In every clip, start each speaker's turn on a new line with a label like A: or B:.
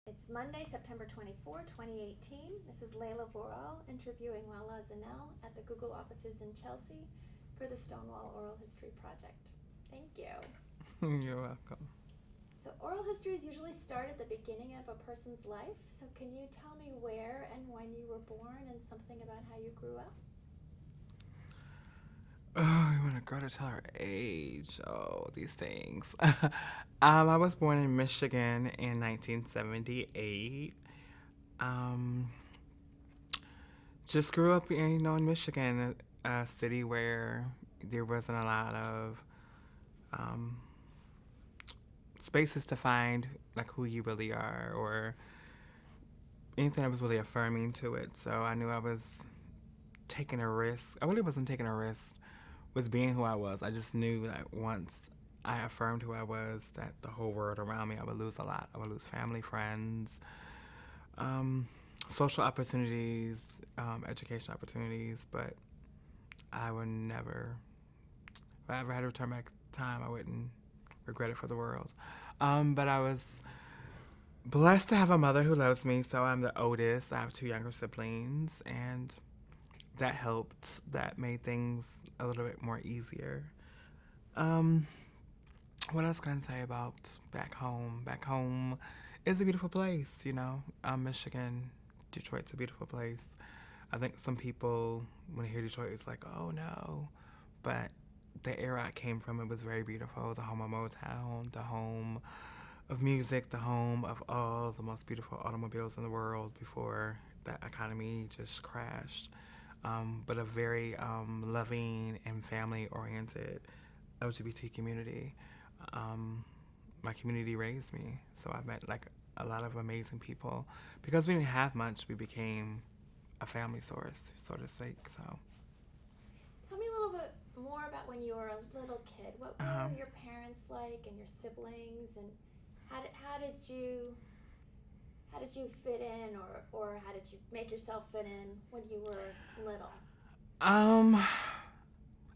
A: It's Monday, September 24, 2018. This is Leyla Vural interviewing Lala Zannell at the Google offices in Chelsea for the Stonewall Oral History Project. Thank you.
B: You're welcome.
A: So, oral histories usually start at the beginning of a person's life. So, can you tell me where and when you were born and something about how you grew up?
B: Oh, you want a girl to tell her age? Oh, these things. I was born in Michigan in 1978. Um, just grew up, in Michigan, a city where there wasn't a lot of um, spaces to find like who you really are or anything that was really affirming to it. So I knew I was taking a risk. I really wasn't taking a risk with being who I was. I just knew that once I affirmed who I was, that the whole world around me, I would lose a lot. I would lose family, friends, um, social opportunities, education opportunities. But I would never, if I ever had to return back time, I wouldn't regret it for the world. But I was blessed to have a mother who loves me. So I'm the oldest. I have two younger siblings, and that helped. That made things a little bit more easier. Um, what else can I say about back home? Back home is a beautiful place, Michigan, Detroit's a beautiful place. I think some people, when they hear Detroit, it's like, oh no. But the era I came from, it was very beautiful. The home of Motown, the home of music, the home of all the most beautiful automobiles in the world before that economy just crashed. But a very loving and family oriented LGBT community. Um, my community raised me, so I met like a lot of amazing people. Because we didn't have much, we became a family source, so to speak. So,
A: Tell me a little bit more about when you were a little kid. What
B: uh-huh.
A: were your parents like and your siblings, and how did you fit in, or how did you make yourself fit in when you were little?
B: um,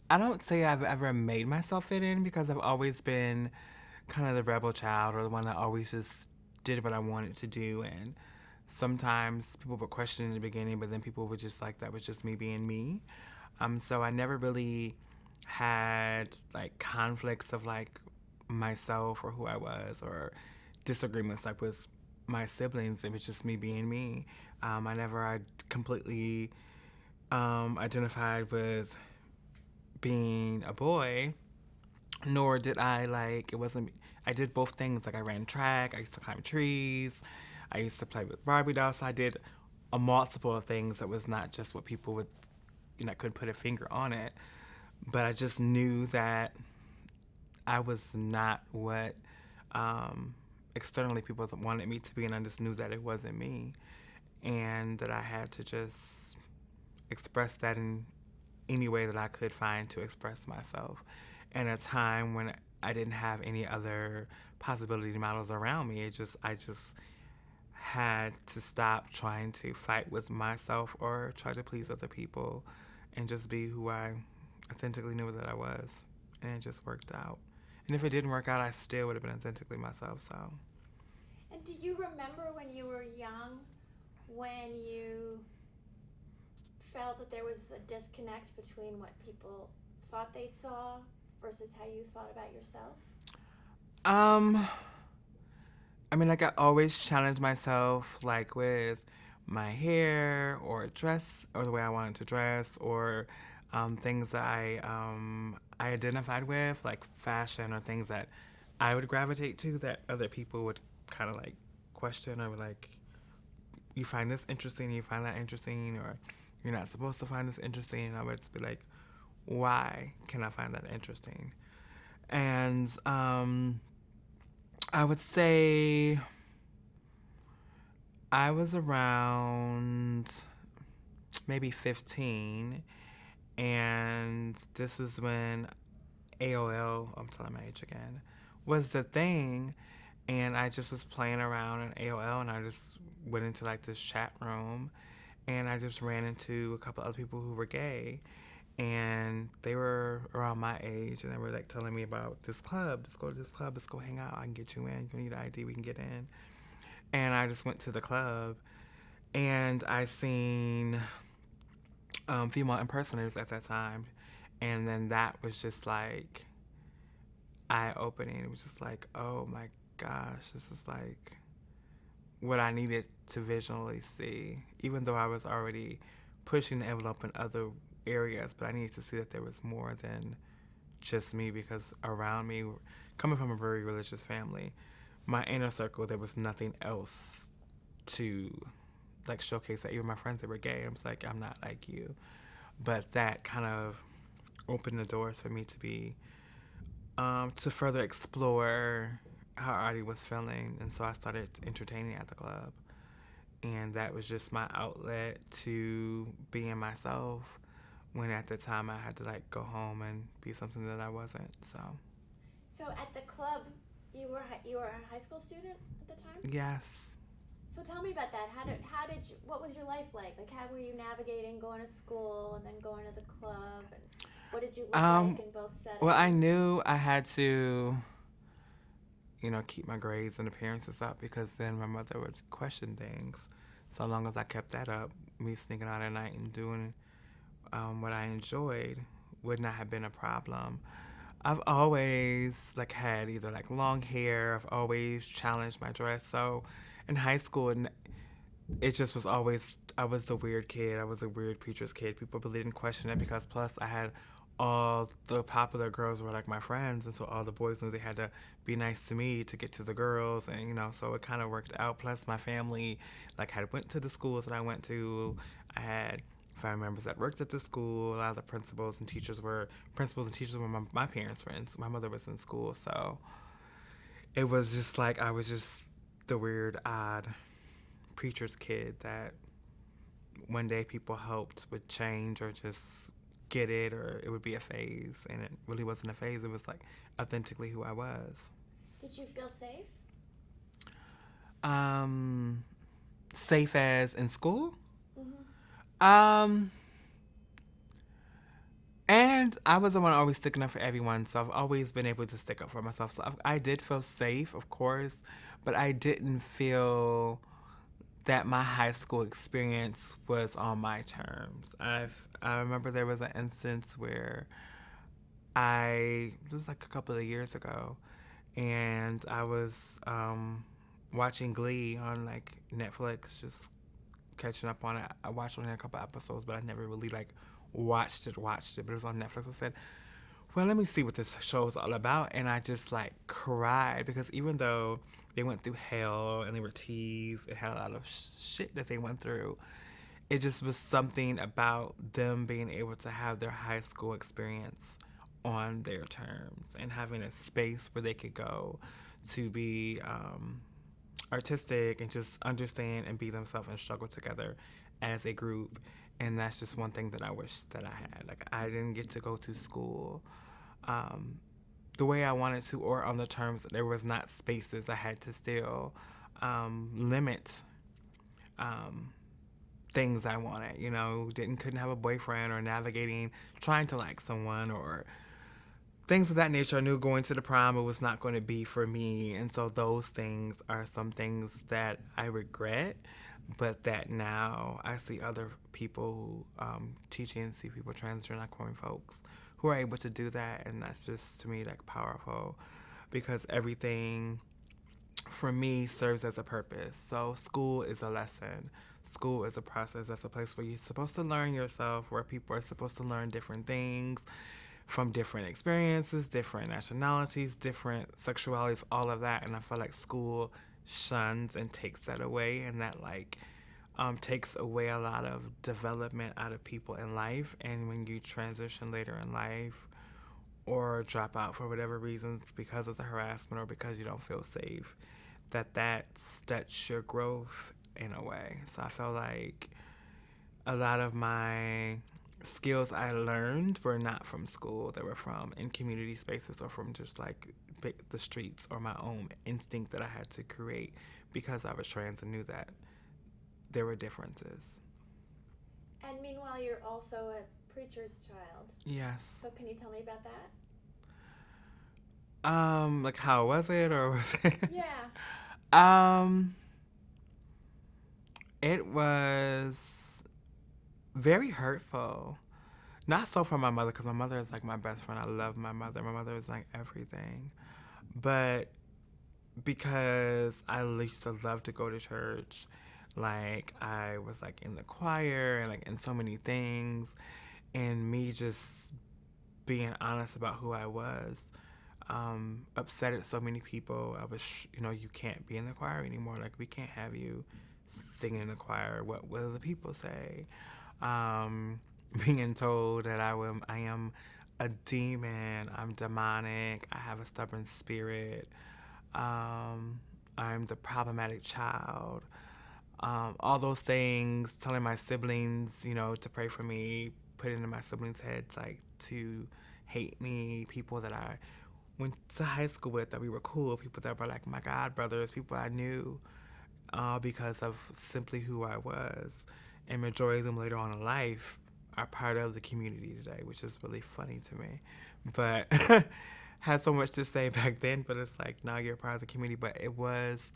B: I don't say I've ever made myself fit in because I've always been kind of the rebel child or the one that always just did what I wanted to do. And sometimes people would question in the beginning, but then people would just like that was just me being me. So I never really had like conflicts of like myself or who I was or disagreements like with my siblings. It was just me being me. I completely identified with being a boy, nor did I like it wasn't. I did both things. Like I ran track. I used to climb trees. I used to play with Barbie dolls. So I did a multiple of things that was not just what people would, I couldn't put a finger on it. But I just knew that I was not what externally people wanted me to be, and I just knew that it wasn't me, and that I had to just express that in any way that I could find to express myself. And a time when I didn't have any other possibility models around me, I just had to stop trying to fight with myself or try to please other people and just be who I authentically knew that I was. And it just worked out. And if it didn't work out, I still would have been authentically myself. So,
A: And do you remember when you were young, when you felt that there was a disconnect between what people thought they saw versus how you thought about yourself?
B: um, I mean, like I always challenge myself, like with my hair or dress or the way I wanted to dress or things that I identified with, like fashion or things that I would gravitate to that other people would kind of like question or like, you find this interesting, you find that interesting, or you're not supposed to find this interesting. And I would be like, why can I find that interesting? And I would say I was around maybe 15, and this was when AOL, I'm telling my age again, was the thing. And I just was playing around in AOL, and I just went into like this chat room, and I just ran into a couple other people who were gay, and they were around my age, and they were like telling me about this club. Let's go to this club. Let's go hang out. I can get you in. You need an ID. We can get in. and I just went to the club, and I seen female impersonators at that time, and then that was just like eye-opening. It was just like, oh my gosh, this is like what I needed to visually see, even though I was already pushing the envelope in other areas, but I needed to see that there was more than just me, because around me, coming from a very religious family, my inner circle, there was nothing else to like showcase that. Even my friends that were gay, I was like, I'm not like you. But that kind of opened the doors for me to be to further explore how Artie was feeling, and so I started entertaining at the club, and that was just my outlet to being myself. When at the time I had to like go home and be something that I wasn't.
A: So at the club, you were a high school student at the time?
B: Yes.
A: So tell me about that. What was your life like? Like, how were you navigating going to school and then going to the club? And what did you look like in both settings?
B: Well, I knew I had to, keep my grades and appearances up, because then my mother would question things. So long as I kept that up, me sneaking out at night and doing what I enjoyed would not have been a problem. I've always had either long hair. I've always challenged my dress. So in high school, it just was always, I was the weird kid. I was a weird preacher's kid. People really didn't question it, because plus I had all the popular girls were my friends, and so all the boys knew they had to be nice to me to get to the girls, and so it kind of worked out. Plus my family had went to the schools that I went to. I had family members that worked at the school. A lot of the principals and teachers were my parents' friends. My mother was in school, so it was just I was just the weird, odd preacher's kid that one day people hoped would change or just get it, or it would be a phase, and it really wasn't a phase. It was authentically who I was.
A: Did you feel safe?
B: Safe as in school?
A: Mm-hmm.
B: And I was the one always sticking up for everyone, so I've always been able to stick up for myself. So I did feel safe, of course, but I didn't feel that my high school experience was on my terms. I remember there was an instance where it was a couple of years ago, and I was watching Glee on Netflix, just catching up on it. I watched only a couple episodes, but I never really watched it, but it was on Netflix. I said, well, let me see what this show is all about, and I just cried, because even though they went through hell and they were teased, it had a lot of shit that they went through, it just was something about them being able to have their high school experience on their terms and having a space where they could go to be artistic and just understand and be themselves and struggle together as a group. And that's just one thing that I wish that I had. I didn't get to go to school the way I wanted to, or on the terms that there was not spaces. I had to still limit things I wanted. Couldn't have a boyfriend, or navigating trying to like someone, or things of that nature. I knew going to the prom, it was not going to be for me. And so those things are some things that I regret, but that now I see other people teaching, see people, transgender, not queer folks, who are able to do that. And that's just, to me, powerful, because everything for me serves as a purpose. So school is a lesson. School is a process. That's a place where you're supposed to learn yourself, where people are supposed to learn different things from different experiences, different nationalities, different sexualities, all of that. And I feel like school shuns and takes that away, and that takes away a lot of development out of people in life. And when you transition later in life, or drop out for whatever reasons, because of the harassment or because you don't feel safe, that's your growth in a way. So I feel like a lot of my skills I learned were not from school. They were from in community spaces, or from just the streets, or my own instinct that I had to create because I was trans and knew that there were differences.
A: And meanwhile, you're also a preacher's child.
B: Yes.
A: So can you tell me about that?
B: How was it, or was it?
A: Yeah.
B: It was very hurtful. Not so for my mother, because my mother is like my best friend. I love my mother. My mother is like everything. But because I used to love to go to church, like I was like in the choir and like in so many things, and me just being honest about who I was upset so many people. I was, you can't be in the choir anymore. Like, we can't have you singing in the choir. What will the people say? Um, Being told that I am a demon. I'm demonic. I have a stubborn spirit. I'm the problematic child. All those things, telling my siblings, to pray for me, putting in my siblings' heads, like, to hate me, people that I went to high school with, that we were cool, people that were like my god brothers, people I knew, all because of simply who I was. And majority of them later on in life are part of the community today, which is really funny to me. But had so much to say back then, but it's like now you're part of the community. But it was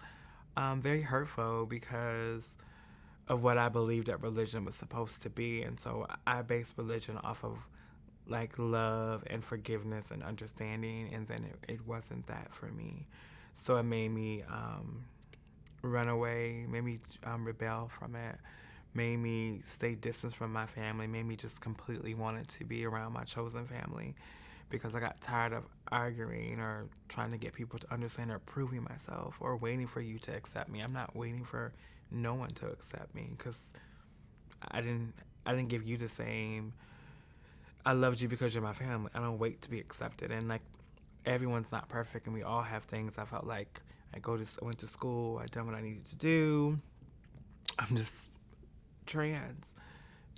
B: very hurtful because of what I believed that religion was supposed to be. And so I based religion off of like love and forgiveness and understanding, and then it wasn't that for me. So it made me run away, made me rebel from it, made me stay distant from my family, made me just completely wanted to be around my chosen family because I got tired of arguing or trying to get people to understand or proving myself or waiting for you to accept me. I'm not waiting for no one to accept me because I didn't give you the same. I loved you because you're my family. I don't wait to be accepted. And like everyone's not perfect, and we all have things. I felt like I went to school. I done what I needed to do. I'm just trans.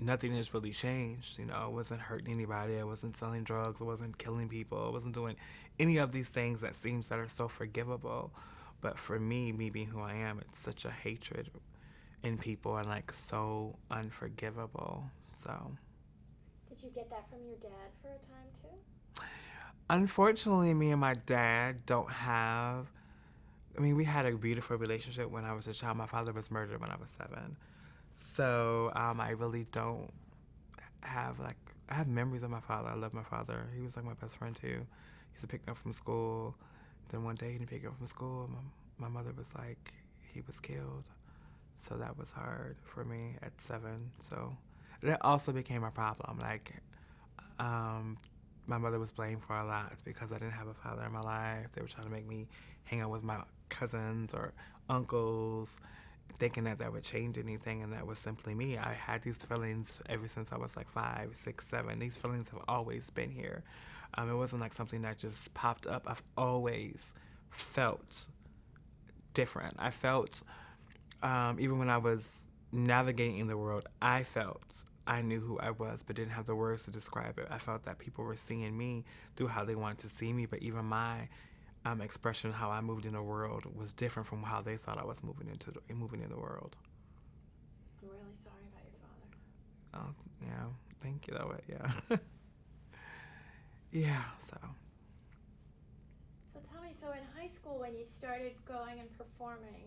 B: Nothing has really changed. I wasn't hurting anybody. I wasn't selling drugs. I wasn't killing people. I wasn't doing any of these things that seems that are so forgivable. But for me being who I am, it's such a hatred in people and like so unforgivable. So.
A: Did you get that from your dad for a time too?
B: Unfortunately, me and my dad don't have. I mean, we had a beautiful relationship when I was a child. My father was murdered when I was 7. So I really don't have, like, I have memories of my father. I love my father. He was like my best friend too. He used to pick me up from school. Then one day he didn't pick me up from school. And my mother was like, he was killed. So that was hard for me at 7. So that also became a problem. Like, my mother was blamed for a lot because I didn't have a father in my life. They were trying to make me hang out with my cousins or uncles, thinking that would change anything, and that was simply me. I had these feelings ever since I was like 5, 6, 7. These feelings have always been here. It wasn't like something that just popped up. I've always felt different. I felt, even when I was navigating the world, I knew who I was, but didn't have the words to describe it. I felt that people were seeing me through how they wanted to see me, but even my expression, how I moved in the world, was different from how they thought I was moving in the world.
A: I'm really sorry about your father.
B: Oh, yeah. Thank you, though. Yeah. Yeah, so.
A: So tell me, so in high school when you started going and performing,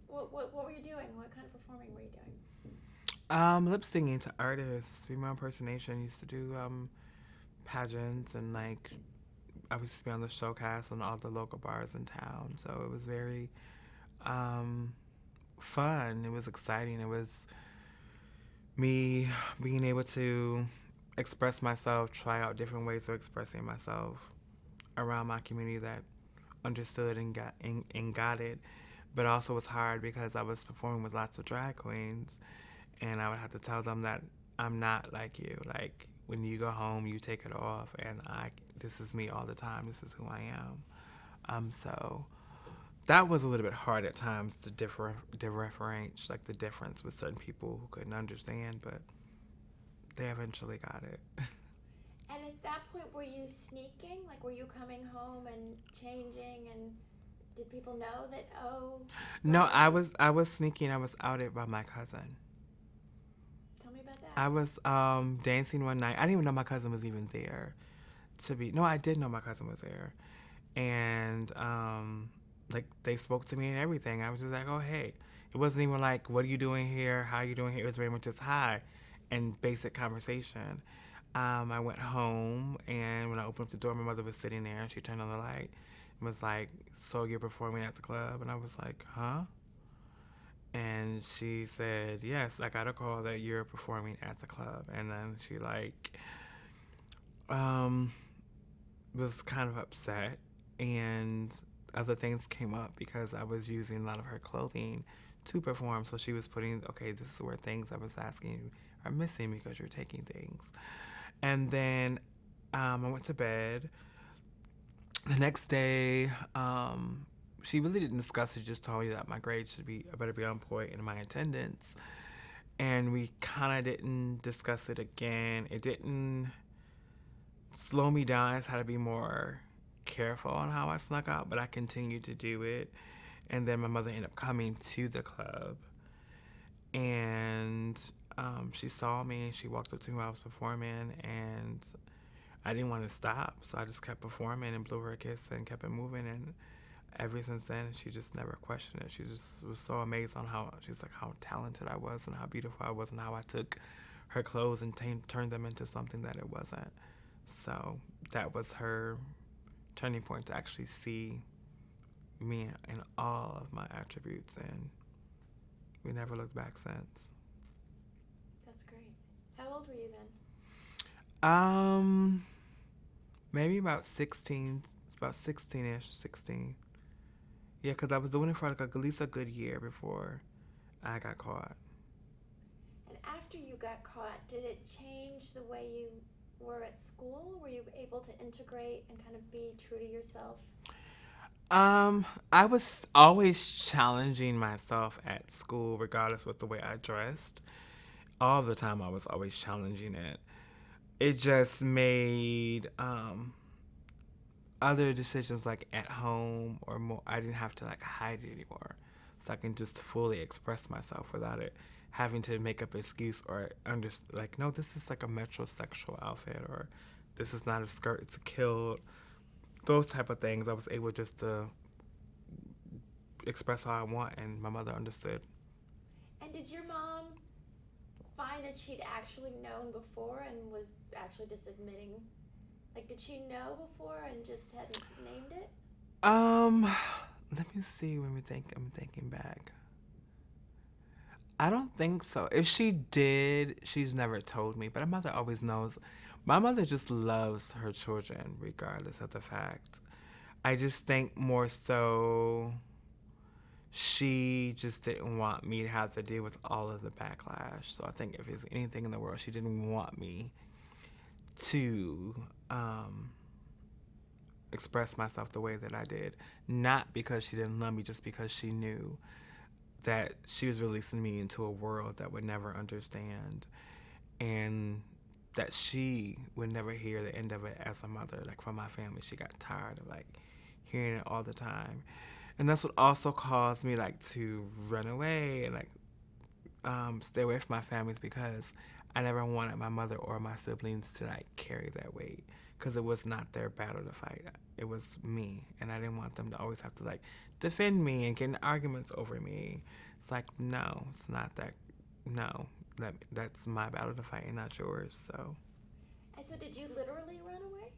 A: what were you doing? What kind of performing were you doing?
B: Lip singing to artists, female impersonation. Used to do pageants, and like I used to be on the showcast on all the local bars in town. So it was very fun. It was exciting. It was me being able to express myself, try out different ways of expressing myself around my community that understood and got it. But also was hard because I was performing with lots of drag queens, and I would have to tell them that I'm not like you. Like, when you go home, you take it off, and this is me all the time. This is who I am. So that was a little bit hard at times to differentiate, like the difference with certain people who couldn't understand, but they eventually got it.
A: And at that point, were you sneaking? Like, were you coming home and changing, and did people know that, oh?
B: No, I was sneaking. I was outed by my cousin.
A: Tell me about that.
B: I was dancing one night. I didn't even know my cousin was even there. No, I did know my cousin was there. And like they spoke to me and everything. I was just like, oh hey. It wasn't even like, what are you doing here? How are you doing here? It was very much just hi and basic conversation. I went home, and when I opened up the door, my mother was sitting there, and she turned on the light and was like, so you're performing at the club? And I was like, huh? And she said, yes, I got a call that you're performing at the club. And then she um, was kind of upset, and other things came up because I was using a lot of her clothing to perform. So she was putting, okay, this is where things I was asking are missing because you're taking things. And then I went to bed. The next day, she really didn't discuss it, just told me that my grades should be, I better be on point in my attendance. And we kind of didn't discuss it again. It didn't slow me down. I just had to be more careful on how I snuck out, but I continued to do it. And then my mother ended up coming to the club, and she saw me. She walked up to me while I was performing, and I didn't want to stop, so I just kept performing and blew her a kiss and kept it moving. And ever since then, she just never questioned it. She just was so amazed on how talented I was and how beautiful I was and how I took her clothes and turned them into something that it wasn't. So that was her turning point to actually see me in all of my attributes, and we never looked back since.
A: That's great. How old were you then?
B: Maybe about 16, about 16-ish, 16. Yeah, because I was doing it for like at least a good year before I got caught.
A: And after you got caught, did it change the way you were at school? Were you able to integrate and kind of be true to yourself?
B: I was always challenging myself at school, regardless with the way I dressed. All the time, I was always challenging it. It just made other decisions like at home or more. I didn't have to like hide it anymore, so I can just fully express myself without it having to make up an excuse or like, no, this is like a metrosexual outfit, or this is not a skirt, it's a kilt. Those type of things, I was able just to express how I want, and my mother understood.
A: And did your mom find that she'd actually known before and was actually just admitting? Like, did she know before and just hadn't named it?
B: Let me see. I'm thinking back. I don't think so. If she did, she's never told me. But my mother always knows. My mother just loves her children, regardless of the fact. I just think more so she just didn't want me to have to deal with all of the backlash. So I think if there's anything in the world, she didn't want me to express myself the way that I did. Not because she didn't love me, just because she knew that she was releasing me into a world that would never understand, and that she would never hear the end of it as a mother. Like, from my family, she got tired of like hearing it all the time. And that's what also caused me like to run away and like stay away from my families, because I never wanted my mother or my siblings to like carry that weight, because it was not their battle to fight. It was me, and I didn't want them to always have to like defend me and get in arguments over me. It's like, no, it's not that. No, that's my battle to fight and not yours. So.
A: And so, did you literally run away?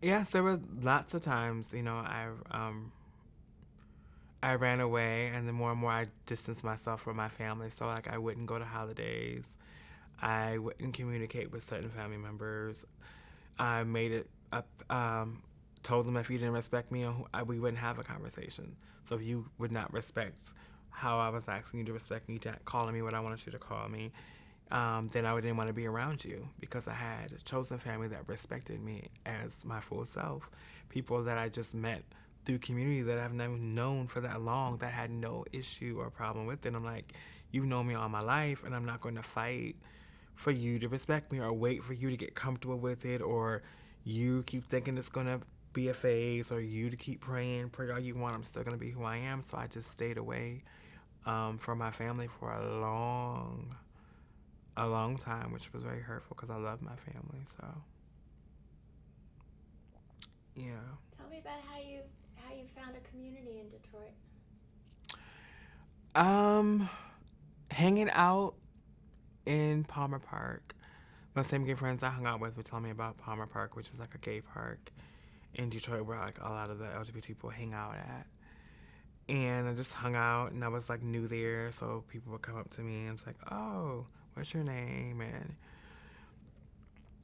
B: Yes, there were lots of times. I ran away, and then more and more I distanced myself from my family. So like I wouldn't go to holidays. I wouldn't communicate with certain family members. I made it up. Told them if you didn't respect me, we wouldn't have a conversation. So if you would not respect how I was asking you to respect me, calling me what I wanted you to call me, then I didn't want to be around you, because I had a chosen family that respected me as my full self. People that I just met through community that I've never known for that long, that had no issue or problem with it. I'm like, you've known me all my life, and I'm not going to fight for you to respect me or wait for you to get comfortable with it, or you keep thinking it's going to be a phase, or you to keep pray all you want. I'm still going to be who I am. So I just stayed away from my family for a long time, which was very hurtful, because I love my family. So yeah.
A: Tell me about how you found a community in Detroit.
B: Hanging out in Palmer Park. My same gay friends I hung out with would tell me about Palmer Park, which is like a gay park in Detroit where like a lot of the LGBT people hang out at. And I just hung out, and I was like new there, so people would come up to me and it's like, "Oh, what's your name?" And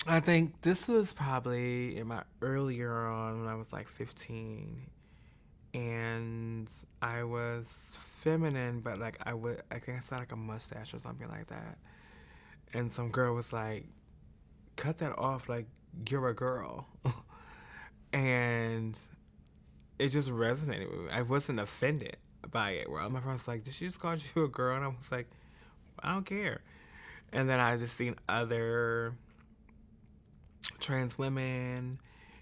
B: I think this was probably in my earlier on when I was like 15, and I was feminine, but like I think I saw like a mustache or something like that, and some girl was like, "Cut that off, like you're a girl," and it just resonated with me. I wasn't offended by it. Where all my friends were like, "Did she just call you a girl?" And I was like, "I don't care." And then I just seen other trans women,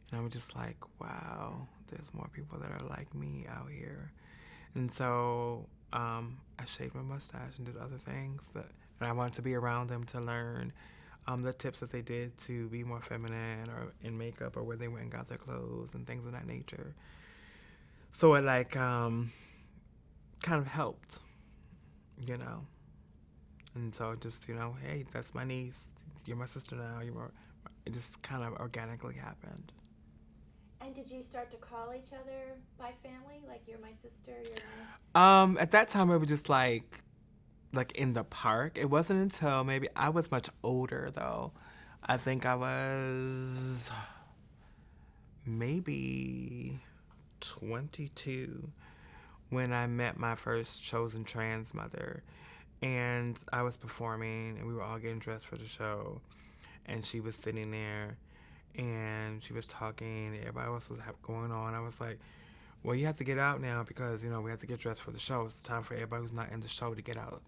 B: and I was just like, "Wow, there's more people that are like me out here." And so I shaved my mustache and did other things and I wanted to be around them to learn the tips that they did to be more feminine or in makeup or where they went and got their clothes and things of that nature. So it like kind of helped, you know. And so just, hey, that's my niece. You're my sister now. It just kind of organically happened.
A: And did you start to call each other by family? Like, you're my sister, you're my...
B: At that time, it was just like in the park. It wasn't until maybe I was much older though. I think I was maybe 22 when I met my first chosen trans mother. And I was performing, and we were all getting dressed for the show. And she was sitting there, and she was talking. Everybody else was going on. I was like, well, you have to get out now because, we have to get dressed for the show. It's time for everybody who's not in the show to get out.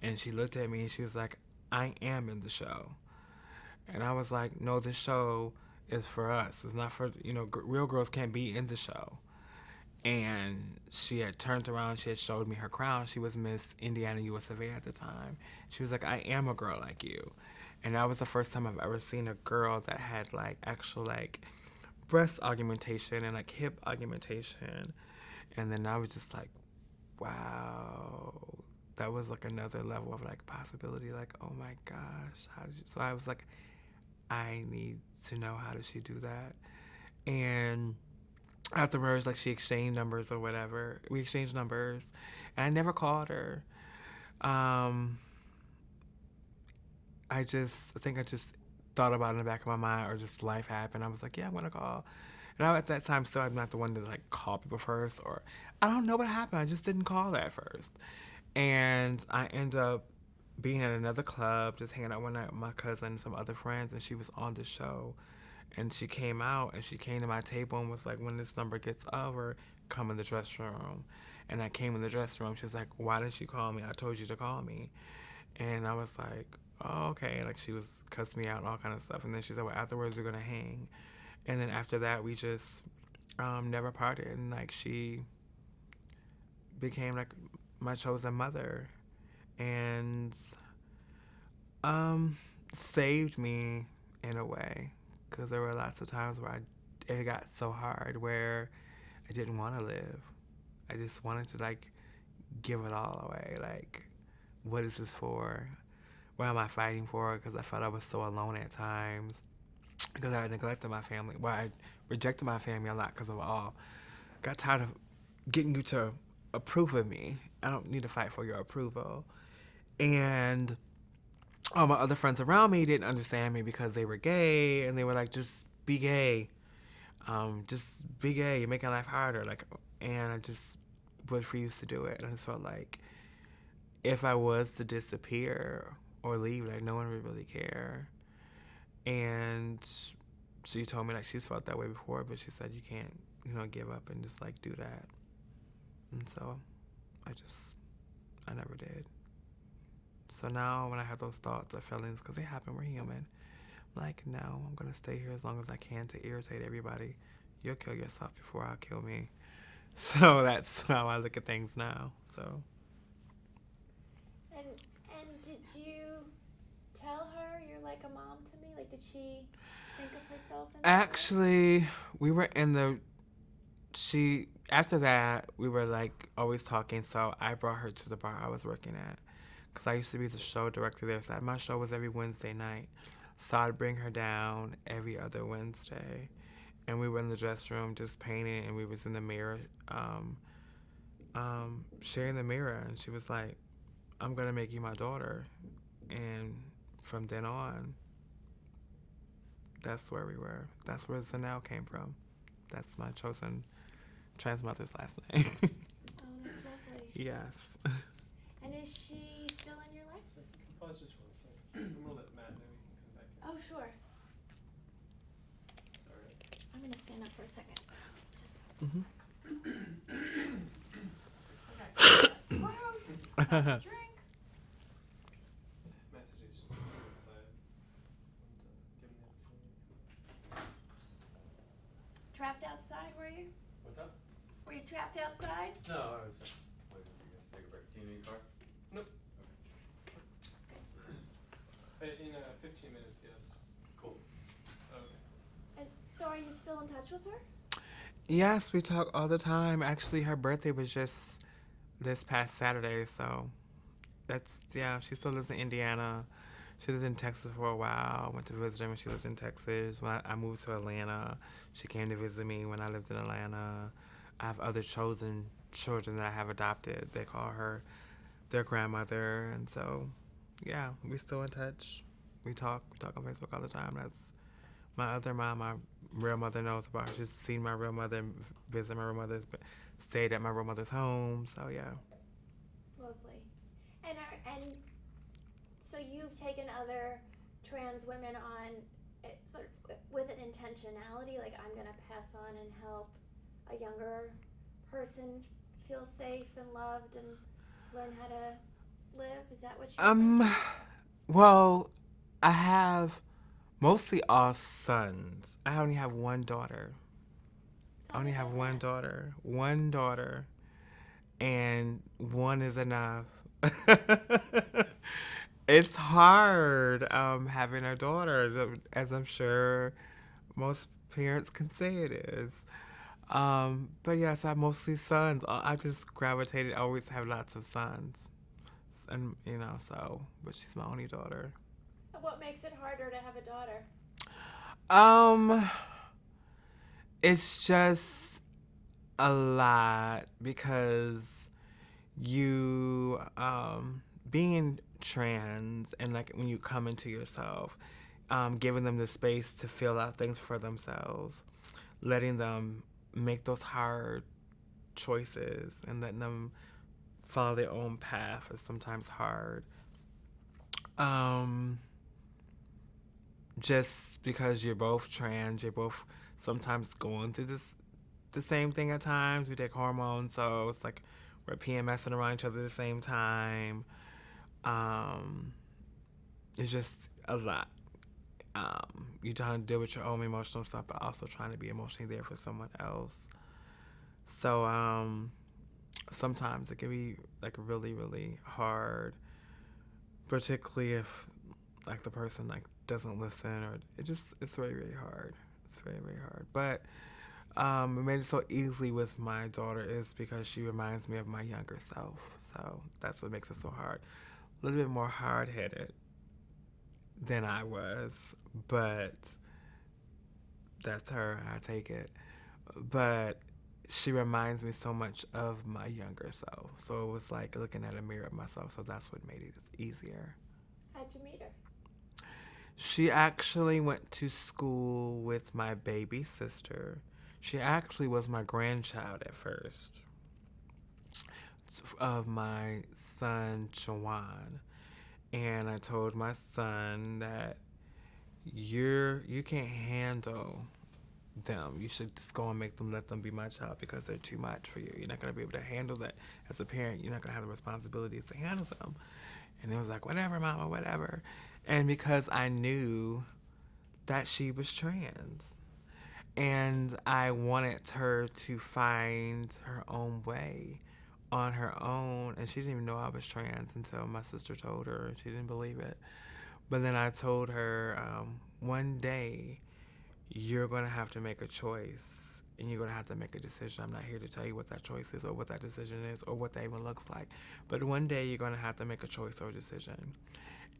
B: And she looked at me, and she was like, I am in the show. And I was like, no, the show is for us. It's not for, real girls can't be in the show. And she had turned around, she had showed me her crown. She was Miss Indiana US of A at the time. She was like, I am a girl like you. And that was the first time I've ever seen a girl that had like actual like breast augmentation and like hip augmentation. And then I was just like, wow. That was like another level of like possibility. Like, oh my gosh, how did you? So I was like, I need to know how did she do that. And afterwards, like, she exchanged numbers or whatever. We exchanged numbers, and I never called her. I think I just thought about it in the back of my mind, or just life happened. I was like, yeah, I'm gonna call. And at that time, still, I'm not the one to like call people first, or I don't know what happened. I just didn't call her at first, and I ended up being at another club, just hanging out one night with my cousin and some other friends, and she was on the show. And she came out and she came to my table and was like, when this number gets over, come in the dressing room. And I came in the dressing room. She was like, why didn't you call me? I told you to call me. And I was like, oh, okay. Like, she was cussing me out and all kind of stuff. And then she said, well, afterwards we're going to hang. And then after that, we just never parted. And like, she became like my chosen mother. And saved me in a way. Because there were lots of times where it got so hard where I didn't want to live. I just wanted to, like, give it all away. Like, what is this for? What am I fighting for? Because I felt I was so alone at times. Because I neglected my family. Well, I rejected my family a lot because of all. Got tired of getting you to approve of me. I don't need to fight for your approval. And all my other friends around me didn't understand me because they were gay, and they were like, just be gay. Just be gay. You're making life harder. Like, and I just refused to do it. And I just felt like if I was to disappear or leave, like, no one would really care. And she told me, like, she's felt that way before, but she said you can't, give up and just, like, do that. And so I never did. So now when I have those thoughts or feelings, because they happen, we're human, I'm like, no, I'm going to stay here as long as I can to irritate everybody. You'll kill yourself before I'll kill me. So that's how I look at things now. So.
A: And did you tell her you're like a mom to me? Like, did she think of herself in that way?
B: Actually, we were in the After that, we were like always talking, so I brought her to the bar I was working at. Because I used to be the show director there, so my show was every Wednesday night. So I'd bring her down every other Wednesday. And we were in the dress room just painting, and we was in the mirror, sharing the mirror. And she was like, I'm going to make you my daughter. And from then on, that's where we were. That's where Zannell came from. That's my chosen trans mother's last name.
A: Oh, that's lovely.
B: Yes.
A: And is she still in your life?
C: So you can pause just for a second. I'm gonna let Matt know you can come back in.
A: Oh, sure.
C: Sorry.
A: I'm going to stand up for a second.
B: Mm-hmm.
A: Gross. Drink.
C: Matt's just outside. And, give him the opportunity.
A: Trapped outside, were you?
D: What's up?
A: Were you trapped outside?
D: No, I was just waiting for you guys to take a break. Do you need a car?
C: Nope. In 15 minutes, yes.
D: Cool.
C: Okay.
A: And so are you still in touch with her?
B: Yes, we talk all the time. Actually, her birthday was just this past Saturday, so she still lives in Indiana. She lived in Texas for a while. Went to visit her when she lived in Texas. When I moved to Atlanta, she came to visit me when I lived in Atlanta. I have other chosen children that I have adopted. They call her their grandmother, and so, yeah, we still in touch. We talk on Facebook all the time. That's my other mom. My real mother knows about her. She's seen my real mother, visited my real mother's, stayed at my real mother's home. So yeah.
A: Lovely. And so you've taken other trans women on sort of with an intentionality, like I'm going to pass on and help a younger person feel safe and loved and learn how to live. Is that what you
B: Well, I have mostly all sons. I only have one daughter. One daughter, and one is enough. It's hard having a daughter, as I'm sure most parents can say it is. But yes, I have mostly sons. I just gravitated, I always have lots of sons. And, but she's my only daughter.
A: What makes it harder to have a daughter?
B: It's just a lot because you, being trans and like when you come into yourself, giving them the space to feel out things for themselves, letting them make those hard choices and letting them follow their own path is sometimes hard. Just because you're both trans, you're both sometimes going through the same thing at times. We take hormones, so it's like we're PMSing around each other at the same time. It's just a lot. You're trying to deal with your own emotional stuff, but also trying to be emotionally there for someone else. So sometimes it can be like really, really hard, particularly if like the person like doesn't listen, or it's very, very hard. It's very, very hard. But it made it so easily with my daughter is because she reminds me of my younger self. So that's what makes it so hard. A little bit more hard-headed than I was, but that's her. I take it. But she reminds me so much of my younger self. So it was like looking at a mirror of myself. So that's what made it easier.
A: How'd you meet her?
B: She actually went to school with my baby sister. She actually was my grandchild at first of my son, Jawan. And I told my son that you can't handle them. You should just go and let them be my child because they're too much for you. You're not going to be able to handle that as a parent. You're not going to have the responsibilities to handle them. And it was like, whatever, mama, whatever. And because I knew that she was trans. And I wanted her to find her own way on her own. And she didn't even know I was trans until my sister told her, and she didn't believe it. But then I told her, one day, you're going to have to make a choice. and you're going to have to make a decision. I'm not here to tell you what that choice is or what that decision is or what that even looks like. But one day you're going to have to make a choice or a decision.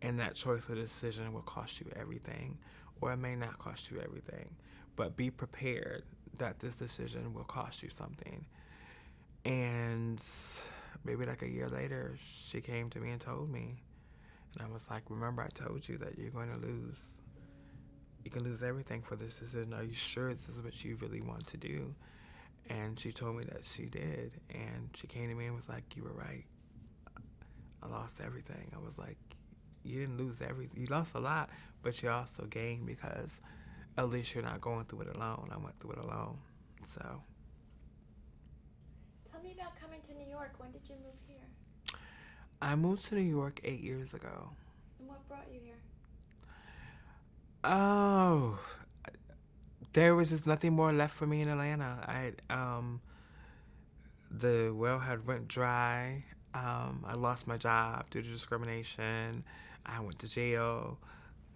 B: And that choice or decision will cost you everything, or it may not cost you everything. But be prepared that this decision will cost you something. And maybe like a year later, she came to me and told me. And I was like, remember I told you that you're going to lose. You can lose everything for this decision. Are you sure this is what you really want to do? And she told me that she did. And she came to me and was like, you were right. I lost everything. I was like, you didn't lose everything. You lost a lot, but you also gained because at least you're not going through it alone. I went through it alone. So.
A: Tell me about coming to New York. When did you move here?
B: I moved to New York 8 years ago.
A: And what brought you here?
B: Oh, there was just nothing more left for me in Atlanta. The well had went dry. I lost my job due to discrimination. I went to jail.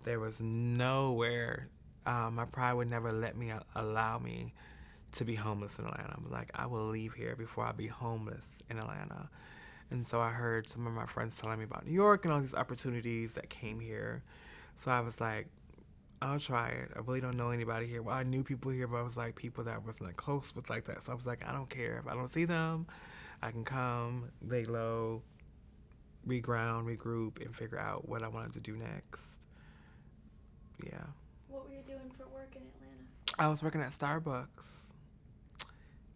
B: There was nowhere. My pride would never let me allow me to be homeless in Atlanta. I'm like, I will leave here before I be homeless in Atlanta. And so I heard some of my friends telling me about New York and all these opportunities that came here. So I was like, I'll try it. I really don't know anybody here. Well, I knew people here, but I was like people that I wasn't like close with like that. So I was like, I don't care. If I don't see them, I can come, lay low, reground, regroup, and figure out what I wanted to do next. Yeah.
A: What were you doing for work in Atlanta?
B: I was working at Starbucks.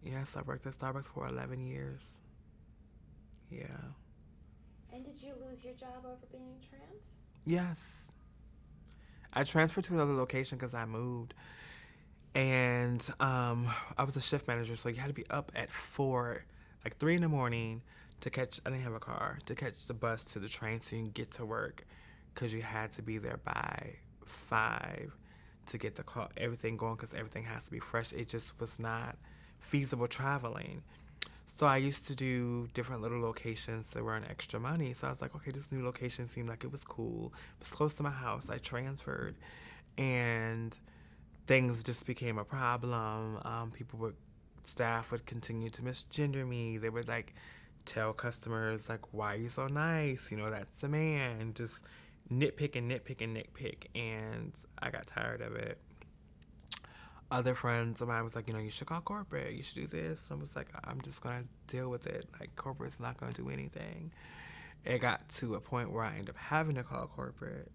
B: Yes, I worked at Starbucks for 11 years. Yeah.
A: And did you lose your job over being trans?
B: Yes. I transferred to another location because I moved. And I was a shift manager, so you had to be up at 4, like 3 in the morning to catch, I didn't have a car, to catch the bus to the train so you can get to work because you had to be there by 5 to get the call, everything going because everything has to be fresh. It just was not feasible traveling. So I used to do different little locations that were earn extra money. So I was like, okay, this new location seemed like it was cool. It was close to my house. I transferred. And things just became a problem. Staff would continue to misgender me. They would like tell customers like, why are you so nice? You know, that's a man. Just nitpick. And I got tired of it. Other friends of mine was like, you know, you should call corporate. You should do this. And I was like, I'm just going to deal with it. Like, corporate's not going to do anything. It got to a point where I ended up having to call corporate.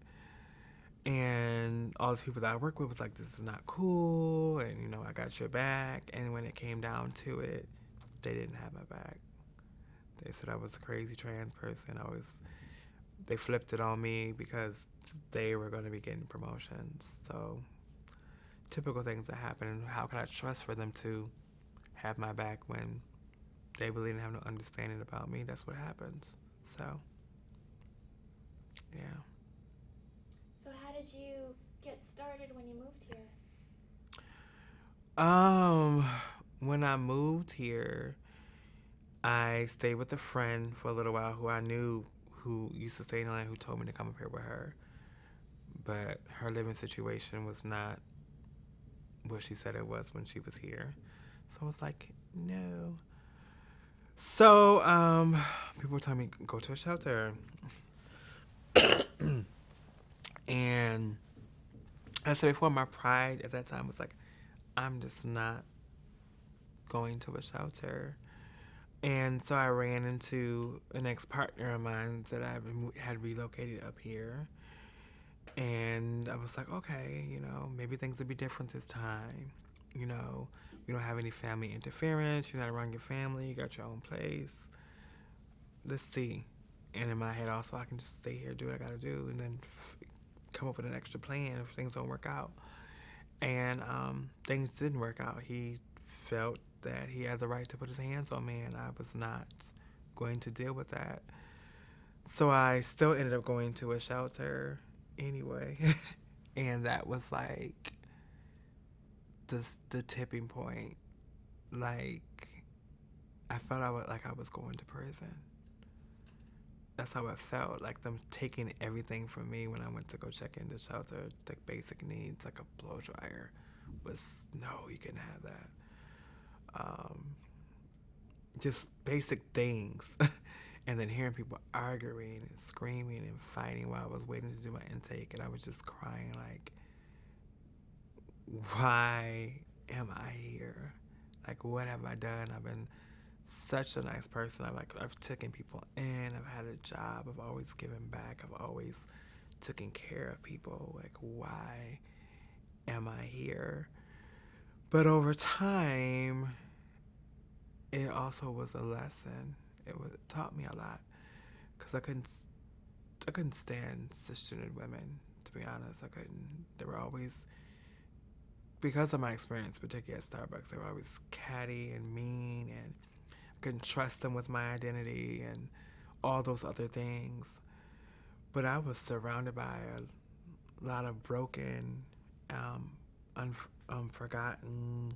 B: And all the people that I work with was like, this is not cool. And, you know, I got your back. And when it came down to it, they didn't have my back. They said I was a crazy trans person. They flipped it on me because they were going to be getting promotions. So typical things that happen, and how can I trust for them to have my back when they really didn't have no understanding about me? That's what happens. So, yeah.
A: So how did you get started when you moved here?
B: When I moved here, I stayed with a friend for a little while who I knew who used to stay in Atlanta, who told me to come up here with her. But her living situation was not what she said it was when she was here. So I was like, no. So people were telling me, go to a shelter. And I said before, my pride at that time was like, I'm just not going to a shelter. And so I ran into an ex-partner of mine that I had relocated up here. And I was like, okay, you know, maybe things will be different this time. You know, you don't have any family interference. You're not around your family. You got your own place. Let's see. And in my head also, I can just stay here, do what I got to do, and then come up with an extra plan if things don't work out. And things didn't work out. He felt that he had the right to put his hands on me, and I was not going to deal with that. So I still ended up going to a shelter anyway. And that was like the tipping point. Like, I felt I was going to prison. That's how it felt, like them taking everything from me when I went to go check in the shelter. Like basic needs, like a blow dryer, was no, you couldn't have that. just basic things. And then hearing people arguing and screaming and fighting while I was waiting to do my intake, and I was just crying like, why am I here? Like, what have I done? I've been such a nice person. I've taken people in. I've had a job. I've always given back. I've always taken care of people. Like, why am I here? But over time, it also was a lesson. It taught me a lot, because I couldn't stand cisgendered women. To be honest, I couldn't. They were always, because of my experience, particularly at Starbucks, they were always catty and mean, and I couldn't trust them with my identity and all those other things. But I was surrounded by a lot of broken, unforgotten,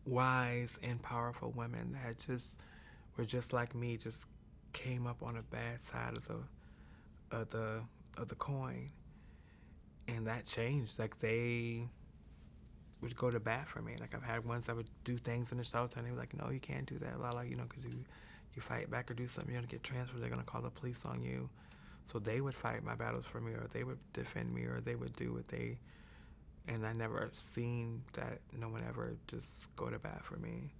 B: wise and powerful women that were just like me, just came up on a bad side of the coin, and that changed. Like, they would go to bat for me. Like, I've had ones that would do things in the shelter, and they were like, "No, you can't do that, Lala. Because you fight back or do something, you're gonna get transferred. They're gonna call the police on you." So they would fight my battles for me, or they would defend me, or they would do what they. And I never seen that no one ever just go to bat for me.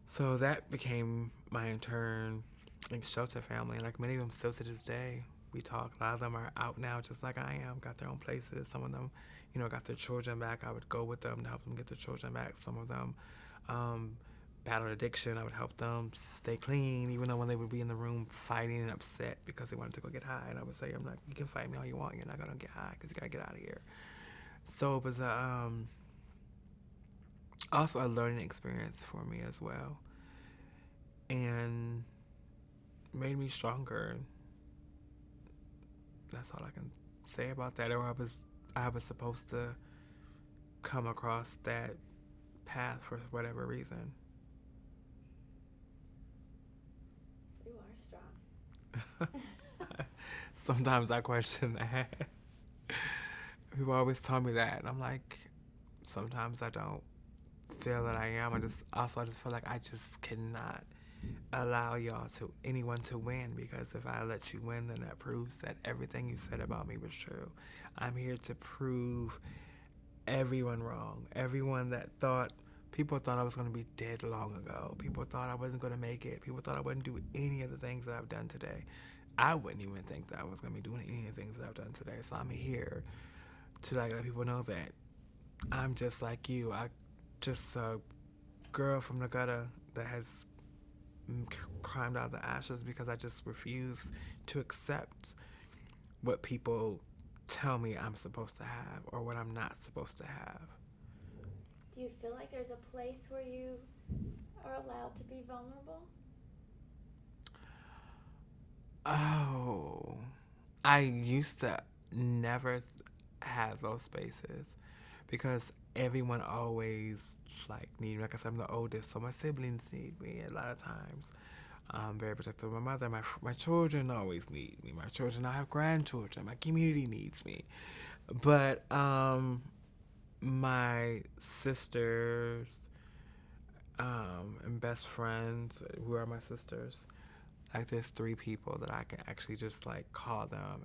B: So that became my intern shelter family. And like, many of them still to this day, we talk. A lot of them are out now just like I am, got their own places. Some of them, got their children back. I would go with them to help them get their children back. Some of them battled addiction. I would help them stay clean, even though when they would be in the room fighting and upset because they wanted to go get high. And I would say, you can fight me all you want. You're not going to get high because you got to get out of here. So it was also a learning experience for me as well, and made me stronger. That's all I can say about that. Or I was supposed to come across that path for whatever reason.
A: You are strong.
B: Sometimes I question that. People always tell me that, and I'm like, sometimes I don't feel that I am. I just feel like I just cannot allow anyone to win, because if I let you win, then that proves that everything you said about me was true. I'm here to prove everyone wrong. Everyone that people thought I was going to be dead long ago. People thought I wasn't going to make it. People thought I wouldn't do any of the things that I've done today. I wouldn't even think that I was going to be doing any of the things that I've done today. So I'm here to let people know that I'm just like you. I just a girl from the gutter that has climbed out of the ashes because I just refuse to accept what people tell me I'm supposed to have or what I'm not supposed to have.
A: Do you feel like there's a place where you are allowed to be vulnerable?
B: Oh, I used to never have those spaces because everyone always need me. Like I said, I'm the oldest, so my siblings need me a lot of times. I'm very protective of my mother. My children always need me. My children, I have grandchildren. My community needs me. But my sisters and best friends, who are my sisters, there's 3 people that I can actually just call them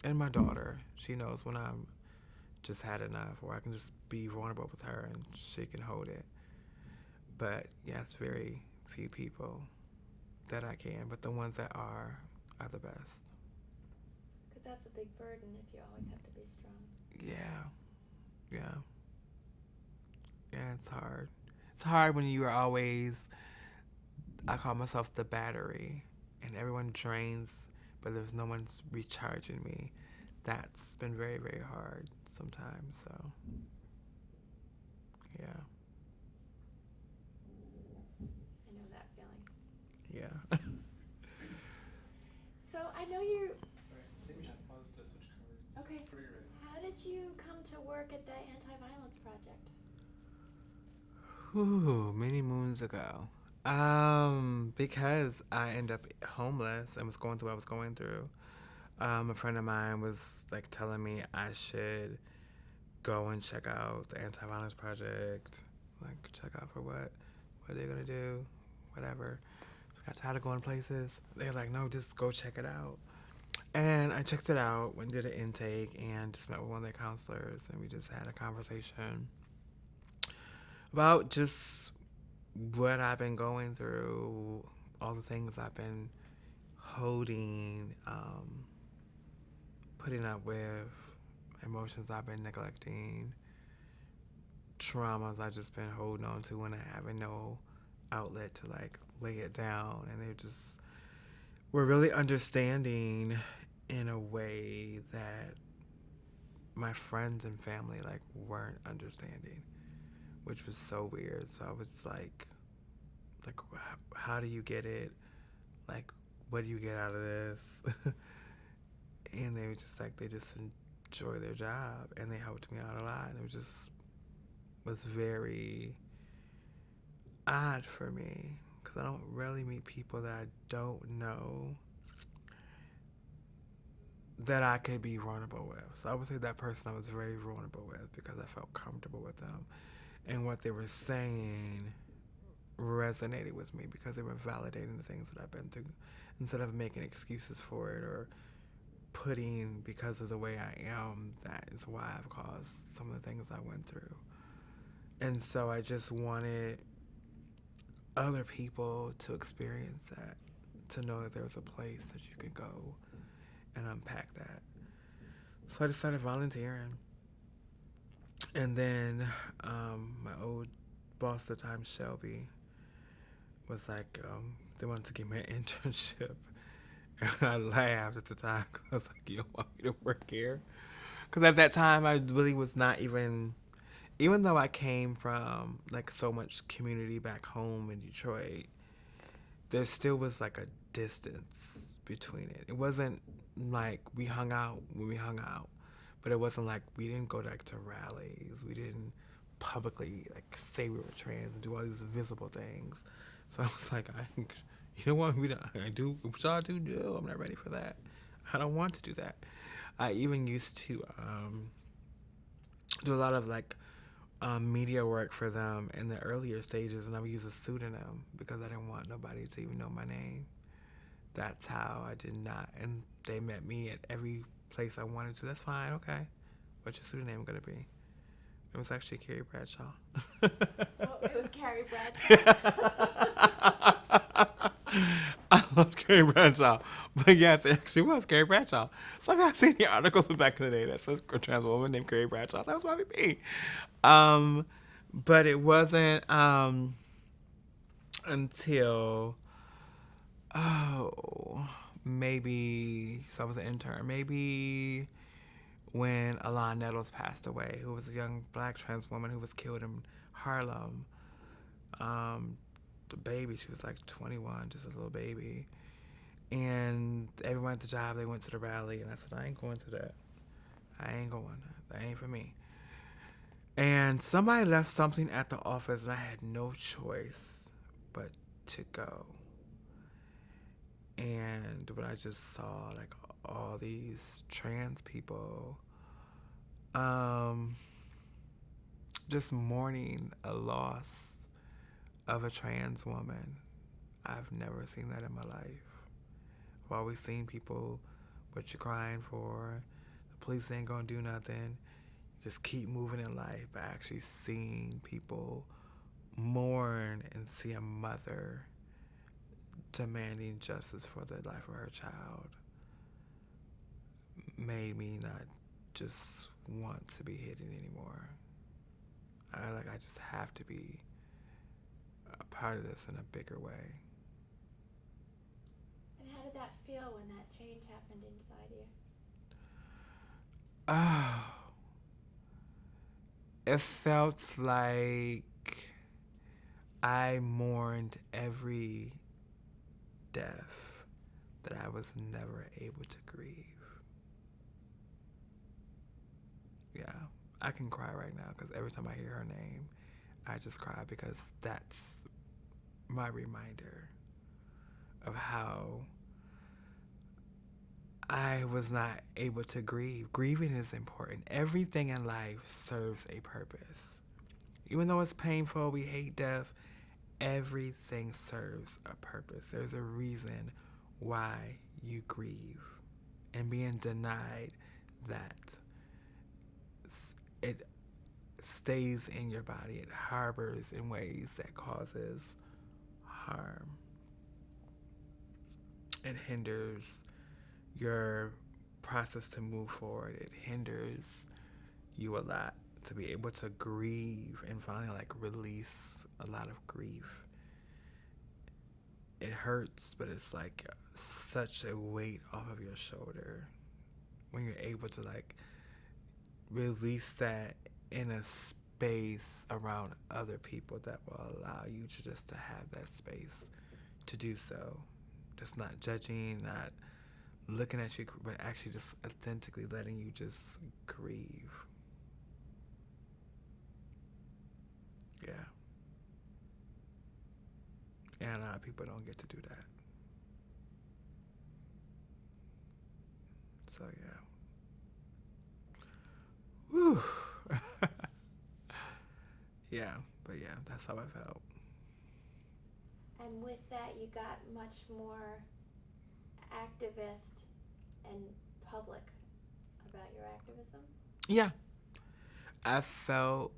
B: and my daughter, she knows when I'm just had enough, or I can just be vulnerable with her and she can hold it. But yeah, it's very few people that I can, but the ones that are the best.
A: Because that's a big burden if you always have to be strong.
B: Yeah, it's hard. It's hard when you are always, I call myself the battery, and everyone drains, but there's no one recharging me. That's been very, very hard sometimes, so, yeah.
A: I know that feeling.
B: Yeah.
A: So I know you're...
C: Sorry, I think we should pause to switch cards.
A: Okay.
C: Whenever you're ready.
A: How did you come to work at the Anti-Violence Project?
B: Many moons ago. Because I ended up homeless and was going through what I was going through. A friend of mine was telling me I should go and check out the Anti-Violence Project, like check out for what they're gonna do, whatever. Just got tired of going places. They're like, no, just go check it out. And I checked it out, went and did an intake, and just met with one of their counselors, and we just had a conversation about just what I've been going through, all the things I've been holding, putting up with, emotions I've been neglecting, traumas I've just been holding on to when I having no outlet to like lay it down. And they just were really understanding in a way that my friends and family like weren't understanding, which was so weird. So I was like, how do you get it? Like, what do you get out of this? And they were just like, they just enjoy their job, and they helped me out a lot. And it was very odd for me because I don't really meet people that I don't know that I could be vulnerable with. So I would say that person I was very vulnerable with because I felt comfortable with them. And what they were saying resonated with me because they were validating the things that I've been through instead of making excuses for it or putting because of the way I am, that is why I've caused some of the things I went through. And so I just wanted other people to experience that, to know that there's a place that you can go and unpack that. So I just started volunteering. And then my old boss at the time, Shelby, was like, they wanted to give me an internship. And I laughed at the time because I was like, you don't want me to work here? Because at that time, I really was not even though I came from like so much community back home in Detroit, there still was like a distance between it. It wasn't like we hung out when we hung out, but it wasn't like we didn't go like to rallies. We didn't publicly like say we were trans and do all these visible things. So I was like, you don't want me to do what y'all do? No, I'm not ready for that. I don't want to do that. I even used to do a lot of like media work for them in the earlier stages, and I would use a pseudonym because I didn't want nobody to even know my name. That's how I did not. And they met me at every place I wanted to. That's fine, okay. What's your pseudonym going to be? It was actually Carrie Bradshaw.
A: Oh, it was Carrie Bradshaw.
B: I love Carrie Bradshaw. But yes, it actually was Carrie Bradshaw. So I've seen the articles from back in the day that says a trans woman named Carrie Bradshaw. That was probably me. But it wasn't until, maybe, so I was an intern, maybe when Lala Nettles passed away, who was a young black trans woman who was killed in Harlem. The baby, she was like 21, just a little baby. And everyone at the job, they went to the rally, and I said, I ain't going to that. I ain't going. That ain't for me. And somebody left something at the office, and I had no choice but to go. And when I just saw like all these trans people just mourning a loss of a trans woman, I've never seen that in my life. I've always seen people, what you're crying for, the police ain't gonna do nothing, just keep moving in life. But actually seeing people mourn and see a mother demanding justice for the life of her child made me not just want to be hidden anymore. I just have to be a part of this in a bigger way.
A: And how did that feel when that change happened inside you?
B: Oh, it felt like I mourned every death that I was never able to grieve. Yeah, I can cry right now because every time I hear her name, I just cry because that's my reminder of how I was not able to grieve. Grieving is important. Everything in life serves a purpose. Even though it's painful, we hate death, everything serves a purpose. There's a reason why you grieve. And being denied that, it stays in your body. It harbors in ways that causes harm. It hinders your process to move forward. It hinders you a lot to be able to grieve and finally like release a lot of grief. It hurts, but it's like such a weight off of your shoulder when you're able to like release that in a space around other people that will allow you to just to have that space to do so. Just not judging, not looking at you, but actually just authentically letting you just grieve. Yeah. And a lot of people don't get to do that. So, yeah. Whew. Yeah, but yeah, that's how I felt.
A: And with that, you got much more activist and public about your activism?
B: Yeah. I felt,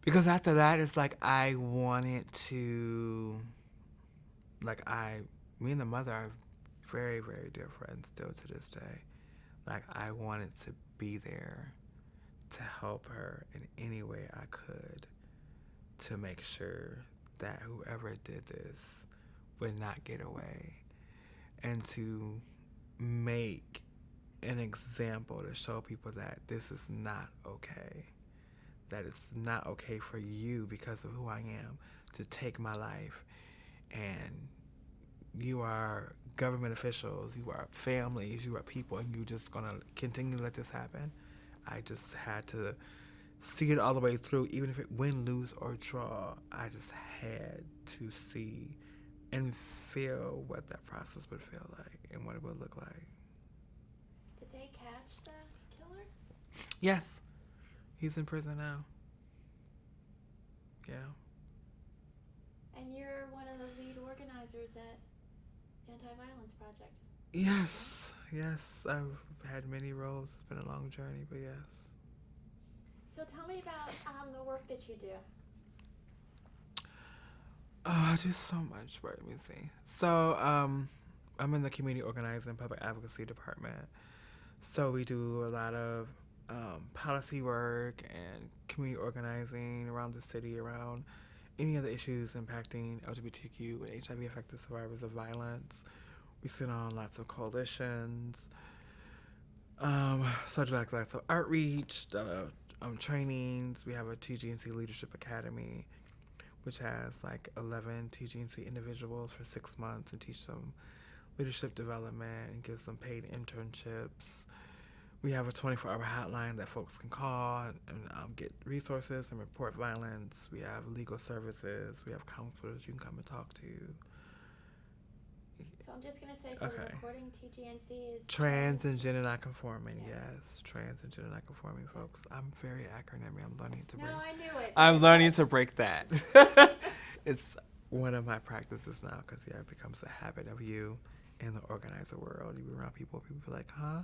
B: because after that, it's like I wanted to, like me and the mother are very, very dear friends still to this day. Like I wanted to be there to help her in any way I could to make sure that whoever did this would not get away, and to make an example to show people that this is not okay, that it's not okay for you because of who I am to take my life. And you are government officials, you are families, you are people, and you're just gonna continue to let this happen. I just had to see it all the way through, even if it win, lose, or draw. I just had to see and feel what that process would feel like and what it would look like.
A: Did they catch the killer?
B: Yes. He's in prison now. Yeah.
A: And you're one of the lead organizers at Anti-Violence Project.
B: Yes. Yes. I've had many roles. It's been a long journey, but yes.
A: So tell me about the work that you do.
B: Oh, I do so much work. Let me see. So, I'm in the community organizing public advocacy department. So we do a lot of policy work and community organizing around the city, around any of the issues impacting LGBTQ and HIV-affected survivors of violence. We sit on lots of coalitions. So I do like lots of outreach, trainings. We have a TGNC Leadership Academy, which has like 11 TGNC individuals for 6 months and teach them leadership development and gives them paid internships. We have a 24-hour hotline that folks can call and get resources and report violence. We have legal services. We have counselors you can come and talk to.
A: So I'm just going to say for the recording, TGNC is...
B: Trans and gender nonconforming, yes. Trans and gender nonconforming folks. I'm very acronym. I'm learning to break.
A: No, I knew it.
B: I'm learning to break that. It's one of my practices now because, yeah, it becomes a habit of you in the organizer world. You be around people be like, huh?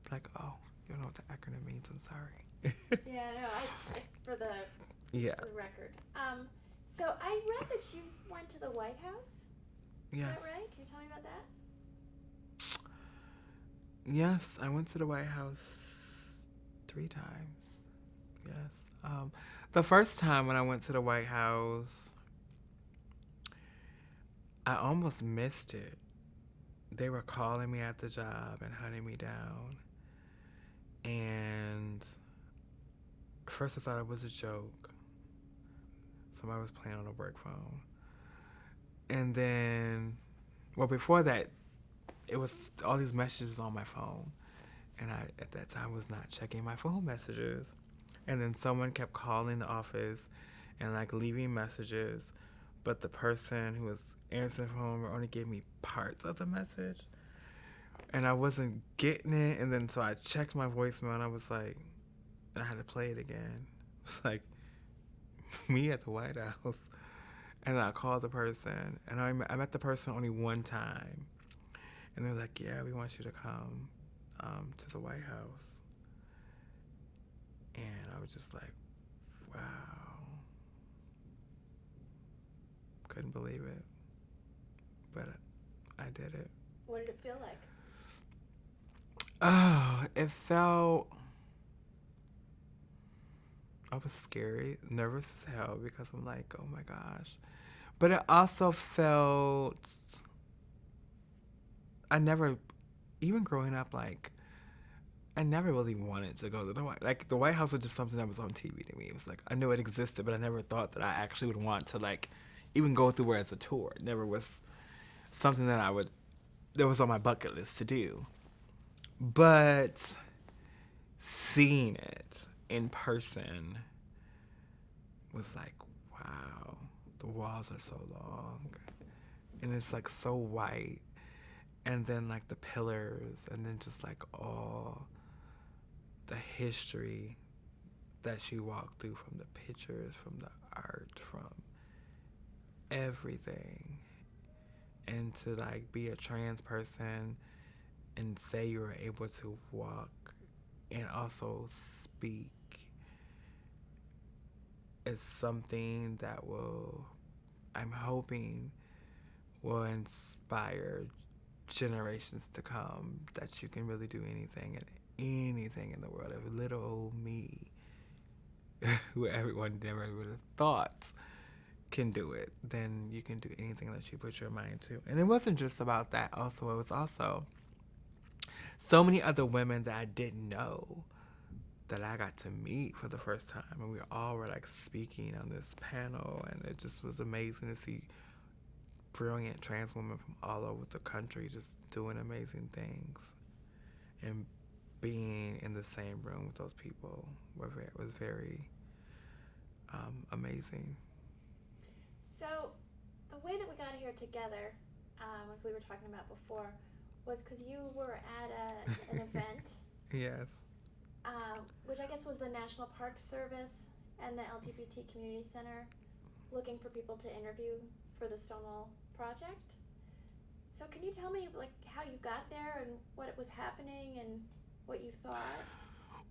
B: I'm like, oh, you don't know what the acronym means. I'm sorry.
A: Yeah, no, for the record. So I read that you went to the White House.
B: Yes.
A: Is that right? Can you tell me about that?
B: Yes, I went to the White House 3 times. Yes. The first time when I went to the White House, I almost missed it. They were calling me at the job and hunting me down. And first I thought it was a joke. Somebody was playing on a work phone. And then, well, before that, it was all these messages on my phone. And I, at that time, was not checking my phone messages. And then someone kept calling the office and, like, leaving messages. But the person who was answering the phone only gave me parts of the message. And I wasn't getting it. And then so I checked my voicemail and I was like, and I had to play it again. It's like, me at the White House. And I called the person, and I met the person only one time. And they were like, yeah, we want you to come to the White House. And I was just like, wow. Couldn't believe it. But I did it.
A: What did it feel like?
B: Oh, it felt... I was scary, nervous as hell, because I'm like, oh my gosh. But it also felt... I never... Even growing up, like... I never really wanted to go to the White... Like, the White House was just something that was on TV to me. It was like, I knew it existed, but I never thought that I actually would want to, like, even go through it as a tour. It never was something that I would... That was on my bucket list to do. But seeing it in person was like, wow, the walls are so long. And it's like so white. And then like the pillars, and then just like all the history that you walk through, from the pictures, from the art, from everything. And to like be a trans person and say you were able to walk and also speak is something that will, I'm hoping, will inspire generations to come, that you can really do anything and anything in the world. If little old me, who everyone never would have thought can do it, then you can do anything that you put your mind to. And it wasn't just about that. Also, it was also so many other women that I didn't know that I got to meet for the first time, and we all were like speaking on this panel, and it just was amazing to see brilliant trans women from all over the country just doing amazing things, and being in the same room with those people was very amazing.
A: So, the way that we got here together, as we were talking about before, was because you were at an event.
B: Yes.
A: Which I guess was the National Park Service and the LGBT Community Center looking for people to interview for the Stonewall project. So can you tell me like how you got there and what it was happening and what you thought?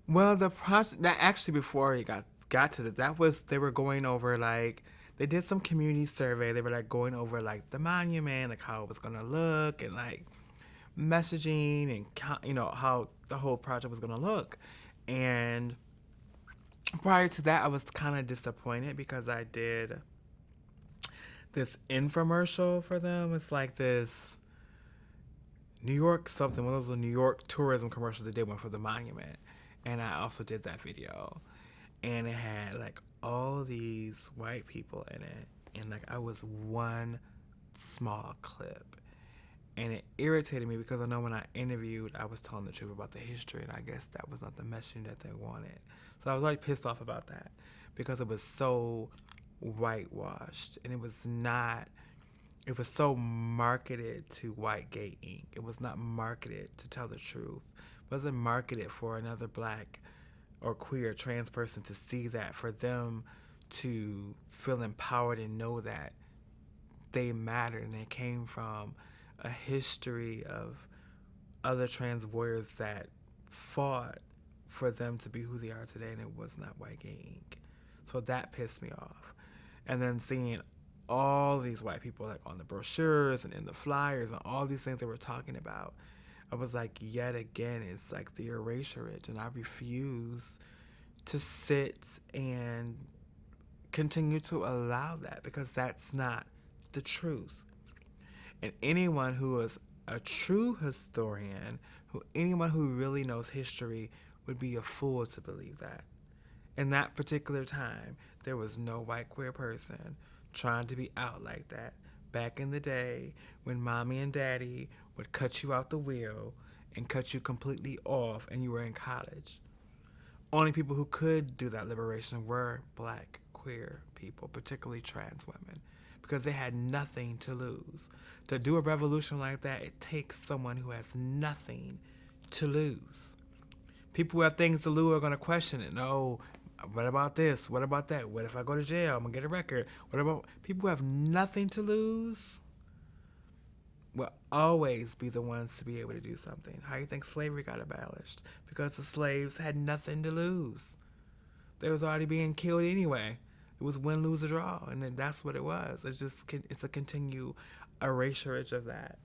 B: Well, the project, that actually before you got to that was, they were going over like, they did some community survey. They were like going over like the monument, like how it was gonna look, and like messaging, and you know how the whole project was gonna look. And prior to that, I was kind of disappointed because I did this infomercial for them. It's like this New York something, one of those New York tourism commercials they did one for the monument. And I also did that video. And it had like all these white people in it. And like I was one small clip. And it irritated me because I know when I interviewed, I was telling the truth about the history, and I guess that was not the messaging that they wanted. So I was already pissed off about that because it was so whitewashed, and it was so marketed to white gay ink. It was not marketed to tell the truth. It wasn't marketed for another black or queer trans person to see that, for them to feel empowered and know that they mattered and they came from a history of other trans warriors that fought for them to be who they are today, and it was not white gay ink. So that pissed me off. And then seeing all these white people like on the brochures and in the flyers and all these things they were talking about, I was like, yet again, it's like the erasure, and I refuse to sit and continue to allow that, because that's not the truth. And anyone who is a true historian, anyone who really knows history, would be a fool to believe that. In that particular time, there was no white queer person trying to be out like that. Back in the day, when mommy and daddy would cut you out the wheel and cut you completely off and you were in college. Only people who could do that liberation were black queer people, particularly trans women, because they had nothing to lose. To do a revolution like that, it takes someone who has nothing to lose. People who have things to lose are going to question it. No, What about this? What about that? What if I go to jail? I'm gonna get a record. What about people who have nothing to lose? Will always be the ones to be able to do something. How do you think slavery got abolished? Because the slaves had nothing to lose. They was already being killed anyway. It was win, lose, or draw, and then that's what it was. It's a continued erasure of that.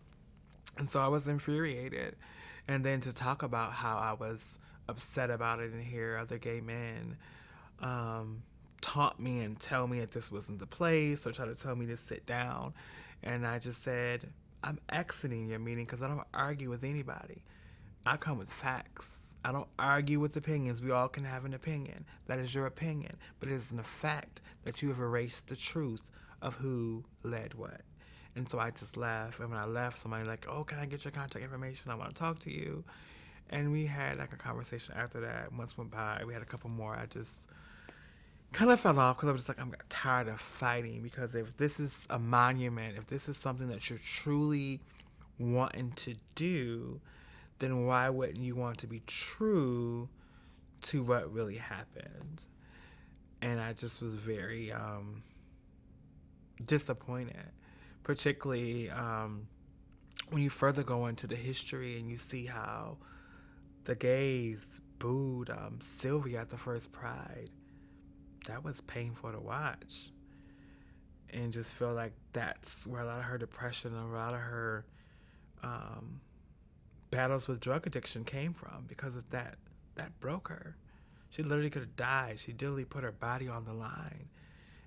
B: And so I was infuriated. And then to talk about how I was upset about it and hear other gay men taunt me and tell me that this wasn't the place or try to tell me to sit down. And I just said, I'm exiting your meeting because I don't argue with anybody. I come with facts. I don't argue with opinions. We all can have an opinion. That is your opinion. But it is a fact that you have erased the truth of who led what. And so I just left. And when I left, somebody like, oh, can I get your contact information? I want to talk to you. And we had like a conversation after that. Months went by. We had a couple more. I just kind of fell off because I was just like, I'm tired of fighting. Because if this is a monument, if this is something that you're truly wanting to do, then why wouldn't you want to be true to what really happened? And I just was very disappointed, particularly when you further go into the history and you see how the gays booed Sylvia at the first Pride. That was painful to watch. And just feel like that's where a lot of her depression and a lot of her battles with drug addiction came from, because of that broke her. She literally could have died. She literally put her body on the line.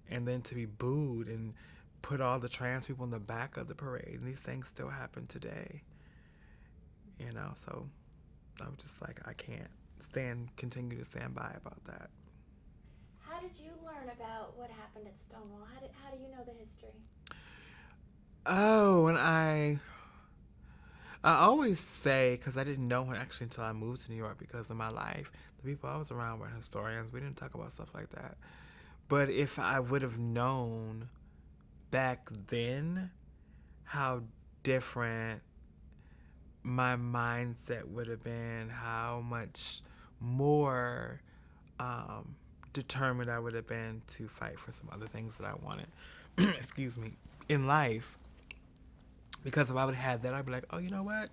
B: And then to be booed and put all the trans people in the back of the parade. And these things still happen today. You know, so I was just like, I can't continue to stand by about that.
A: How did you learn about what happened at Stonewall? How do you know the history?
B: Oh, and I always say, because I didn't know her actually until I moved to New York, because in my life, the people I was around were historians. We didn't talk about stuff like that. But if I would have known back then how different my mindset would have been, how much more determined I would have been to fight for some other things that I wanted, excuse me, in life. Because if I would have had that, I'd be like, oh, you know what?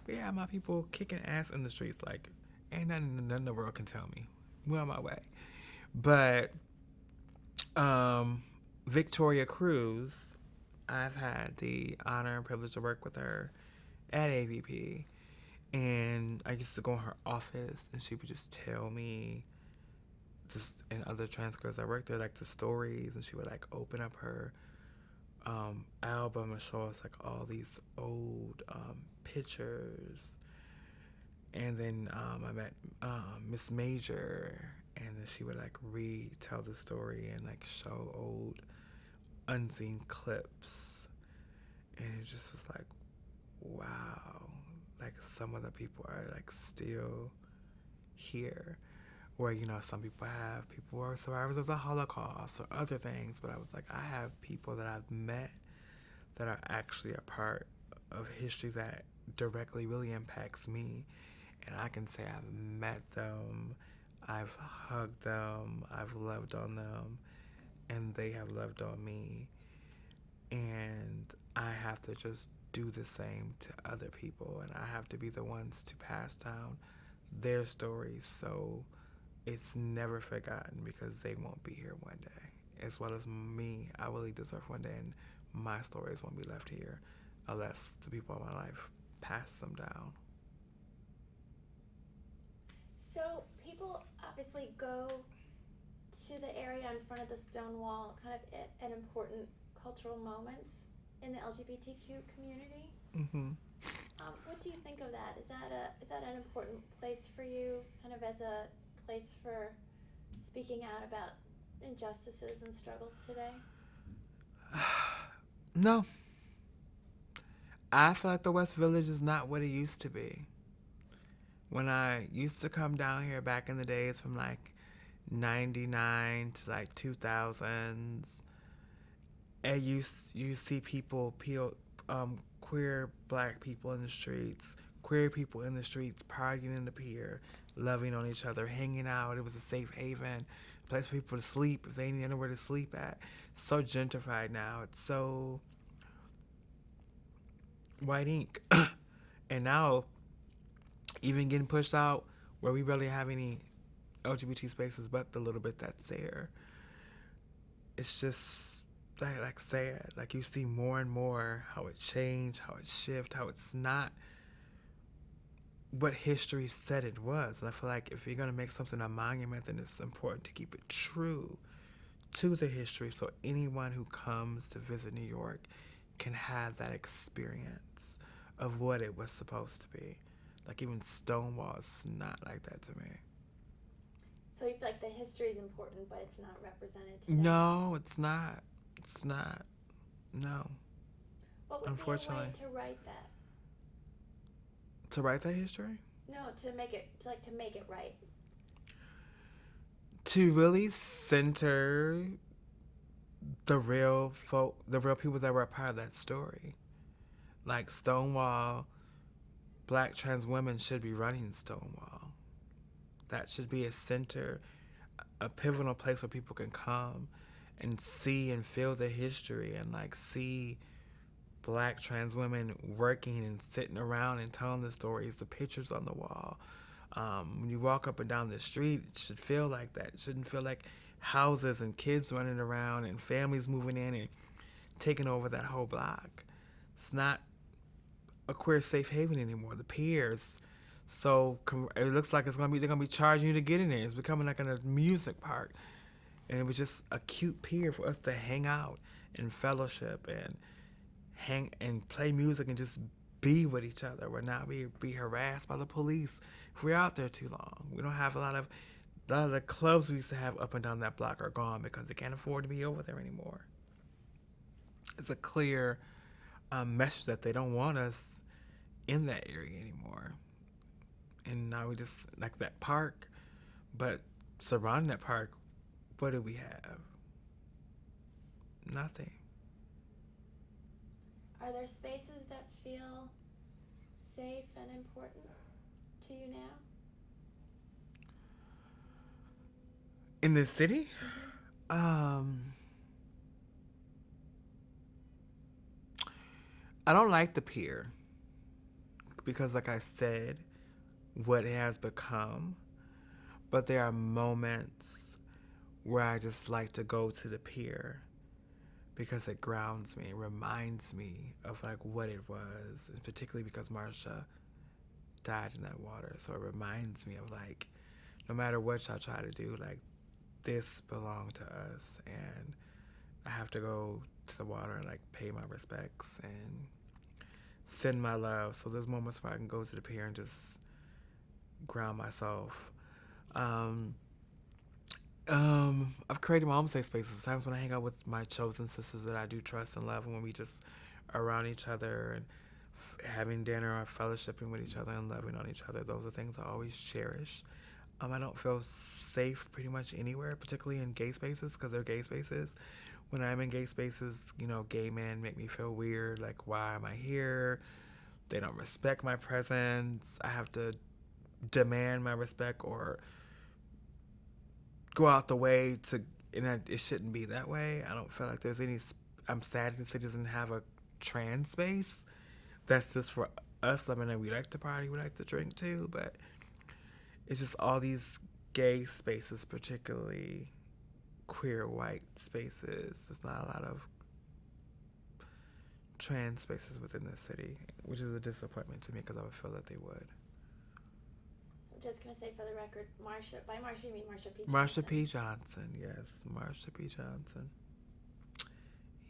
B: We have my people kicking ass in the streets. Like, ain't nothing in the world can tell me. We're on my way. But Victoria Cruz, I've had the honor and privilege to work with her at AVP. And I used to go in her office, and she would just tell me, just and other trans girls that worked there, like the stories. And she would like open up her album and show us like all these old pictures. And then I met Miss Major, and then she would like retell the story and like show old unseen clips. And it just was like, wow, like some of the people are like still here. Where, you know, some people who are survivors of the Holocaust or other things, but I was like, I have people that I've met that are actually a part of history that directly really impacts me. And I can say I've met them, I've hugged them, I've loved on them, and they have loved on me. And I have to just do the same to other people, and I have to be the ones to pass down their stories so it's never forgotten, because they won't be here one day. As well as me, I will leave this earth one day, and my stories won't be left here unless the people in my life pass them down.
A: So people obviously go to the area in front of the Stonewall kind of at important cultural moments in the LGBTQ community.
B: Mm-hmm.
A: What do you think of that? Is that an important place for you, kind of as a place for speaking out about injustices and struggles today?
B: No. I feel like the West Village is not what it used to be. When I used to come down here back in the days from like 99 to like 2000s, and you see people, queer black people in the streets, queer people in the streets, partying in the pier, loving on each other, hanging out. It was a safe haven place for people to sleep if they ain't anywhere to sleep at. It's so gentrified now. It's so white ink. And now, even getting pushed out where we barely have any LGBT spaces but the little bit that's there. It's just like sad. Like you see more and more how it changed, how it shifted, how it's not what history said it was. And I feel like if you're going to make something a monument, then it's important to keep it true to the history so anyone who comes to visit New York can have that experience of what it was supposed to be. Like even Stonewall is not like that to me.
A: So you feel like the history is important, but it's not represented today?
B: No, it's not. It's not. No.
A: What would
B: Unfortunately.
A: be a way to write that?
B: To write that history?
A: No, to make it right.
B: To really center the real people that were a part of that story. Like Stonewall, Black trans women should be running Stonewall. That should be a center, a pivotal place where people can come and see and feel the history and like see Black trans women working and sitting around and telling the stories, the pictures on the wall. When you walk up and down the street, it should feel like that. It shouldn't feel like houses and kids running around and families moving in and taking over that whole block. It's not a queer safe haven anymore. The piers, so it looks like they're gonna be charging you to get in there. It's becoming like an amusement park, and it was just a cute pier for us to hang out and fellowship and hang and play music and just be with each other. We're not be harassed by the police if we're out there too long. We don't have a lot of the clubs we used to have up and down that block are gone because they can't afford to be over there anymore. It's a clear message that they don't want us in that area anymore. And now we just like that park, but surrounding that park, what do we have? Nothing.
A: Are there spaces that feel safe and important to you now?
B: In the city? I don't like the pier because, like I said, what it has become. But there are moments where I just like to go to the pier because it grounds me. It reminds me of like what it was, and particularly because Marsha died in that water. So it reminds me of like, no matter what y'all try to do, like this belonged to us, and I have to go to the water and like pay my respects and send my love. So there's moments where I can go to the pier and just ground myself. I've created my own safe spaces. Times when I hang out with my chosen sisters that I do trust and love, and when we just are around each other and having dinner or fellowshipping with each other and loving on each other, those are things I always cherish. I don't feel safe pretty much anywhere, particularly in gay spaces, because they're gay spaces. When I'm in gay spaces, gay men make me feel weird. Like, why am I here? They don't respect my presence. I have to demand my respect or go out the way to, and it shouldn't be that way. I don't feel like there's any, I'm sad the city doesn't have a trans space. That's just for us. I mean, we like to party, we like to drink too, but it's just all these gay spaces, particularly queer white spaces. There's not a lot of trans spaces within the city, which is a disappointment to me because I would feel that they would.
A: I'm just going to say for the record, Marsha, by Marsha you mean Marsha P. Johnson.
B: Marsha P. Johnson, yes. Marsha P. Johnson.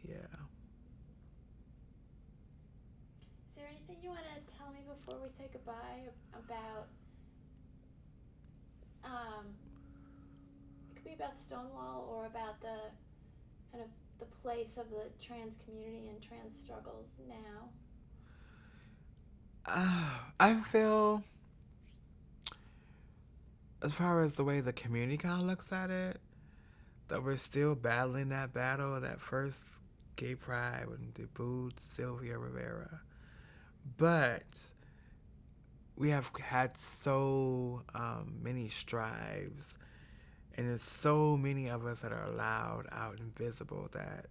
B: Yeah.
A: Is there anything you want to tell me before we say goodbye about, it could be about Stonewall or about the kind of the place of the trans community and trans struggles now?
B: I feel, as far as the way the community kind of looks at it, that we're still battling that battle, that first gay pride when they booed Sylvia Rivera. But we have had so many strives And there's so many of us that are loud, out, and visible that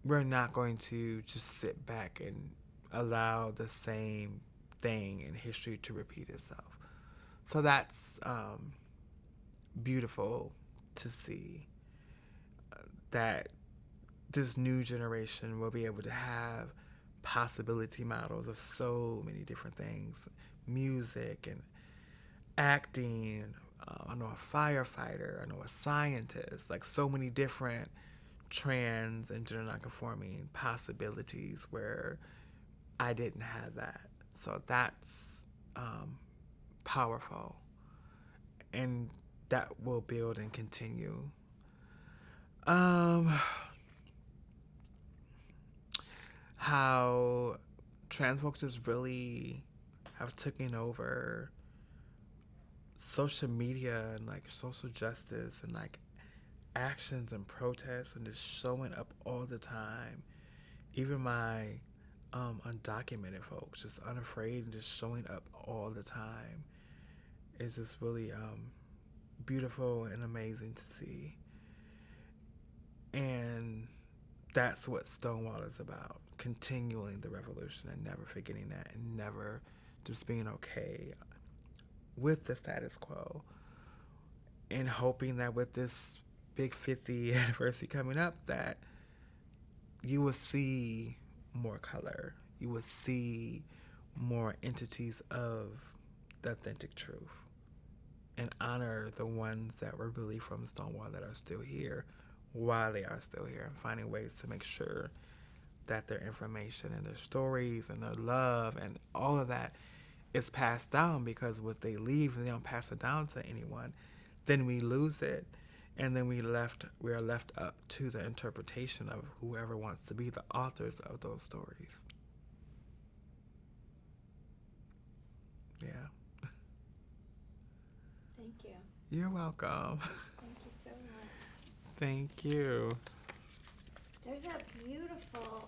B: we're not going to just sit back and allow the same thing in history to repeat itself. So that's beautiful to see that this new generation will be able to have possibility models of so many different things, music and acting. I know a firefighter, I know a scientist, like so many different trans and gender nonconforming possibilities where I didn't have that. So that's powerful, and that will build and continue. How trans folks just really have taken over social media and like social justice and like actions and protests and just showing up all the time. Even my undocumented folks just unafraid and just showing up all the time is just really beautiful and amazing to see. And that's what Stonewall is about, continuing the revolution and never forgetting that and never just being okay with the status quo, and hoping that with this big 50th anniversary coming up that you will see more color, you will see more entities of the authentic truth, and honor the ones that were really from Stonewall that are still here while they are still here, and finding ways to make sure that their information and their stories and their love and all of that is passed down, because if they leave and they don't pass it down to anyone, then we lose it, and then we are left up to the interpretation of whoever wants to be the authors of those stories. Yeah.
A: Thank you.
B: You're welcome.
A: Thank you so much.
B: Thank you.
A: There's a beautiful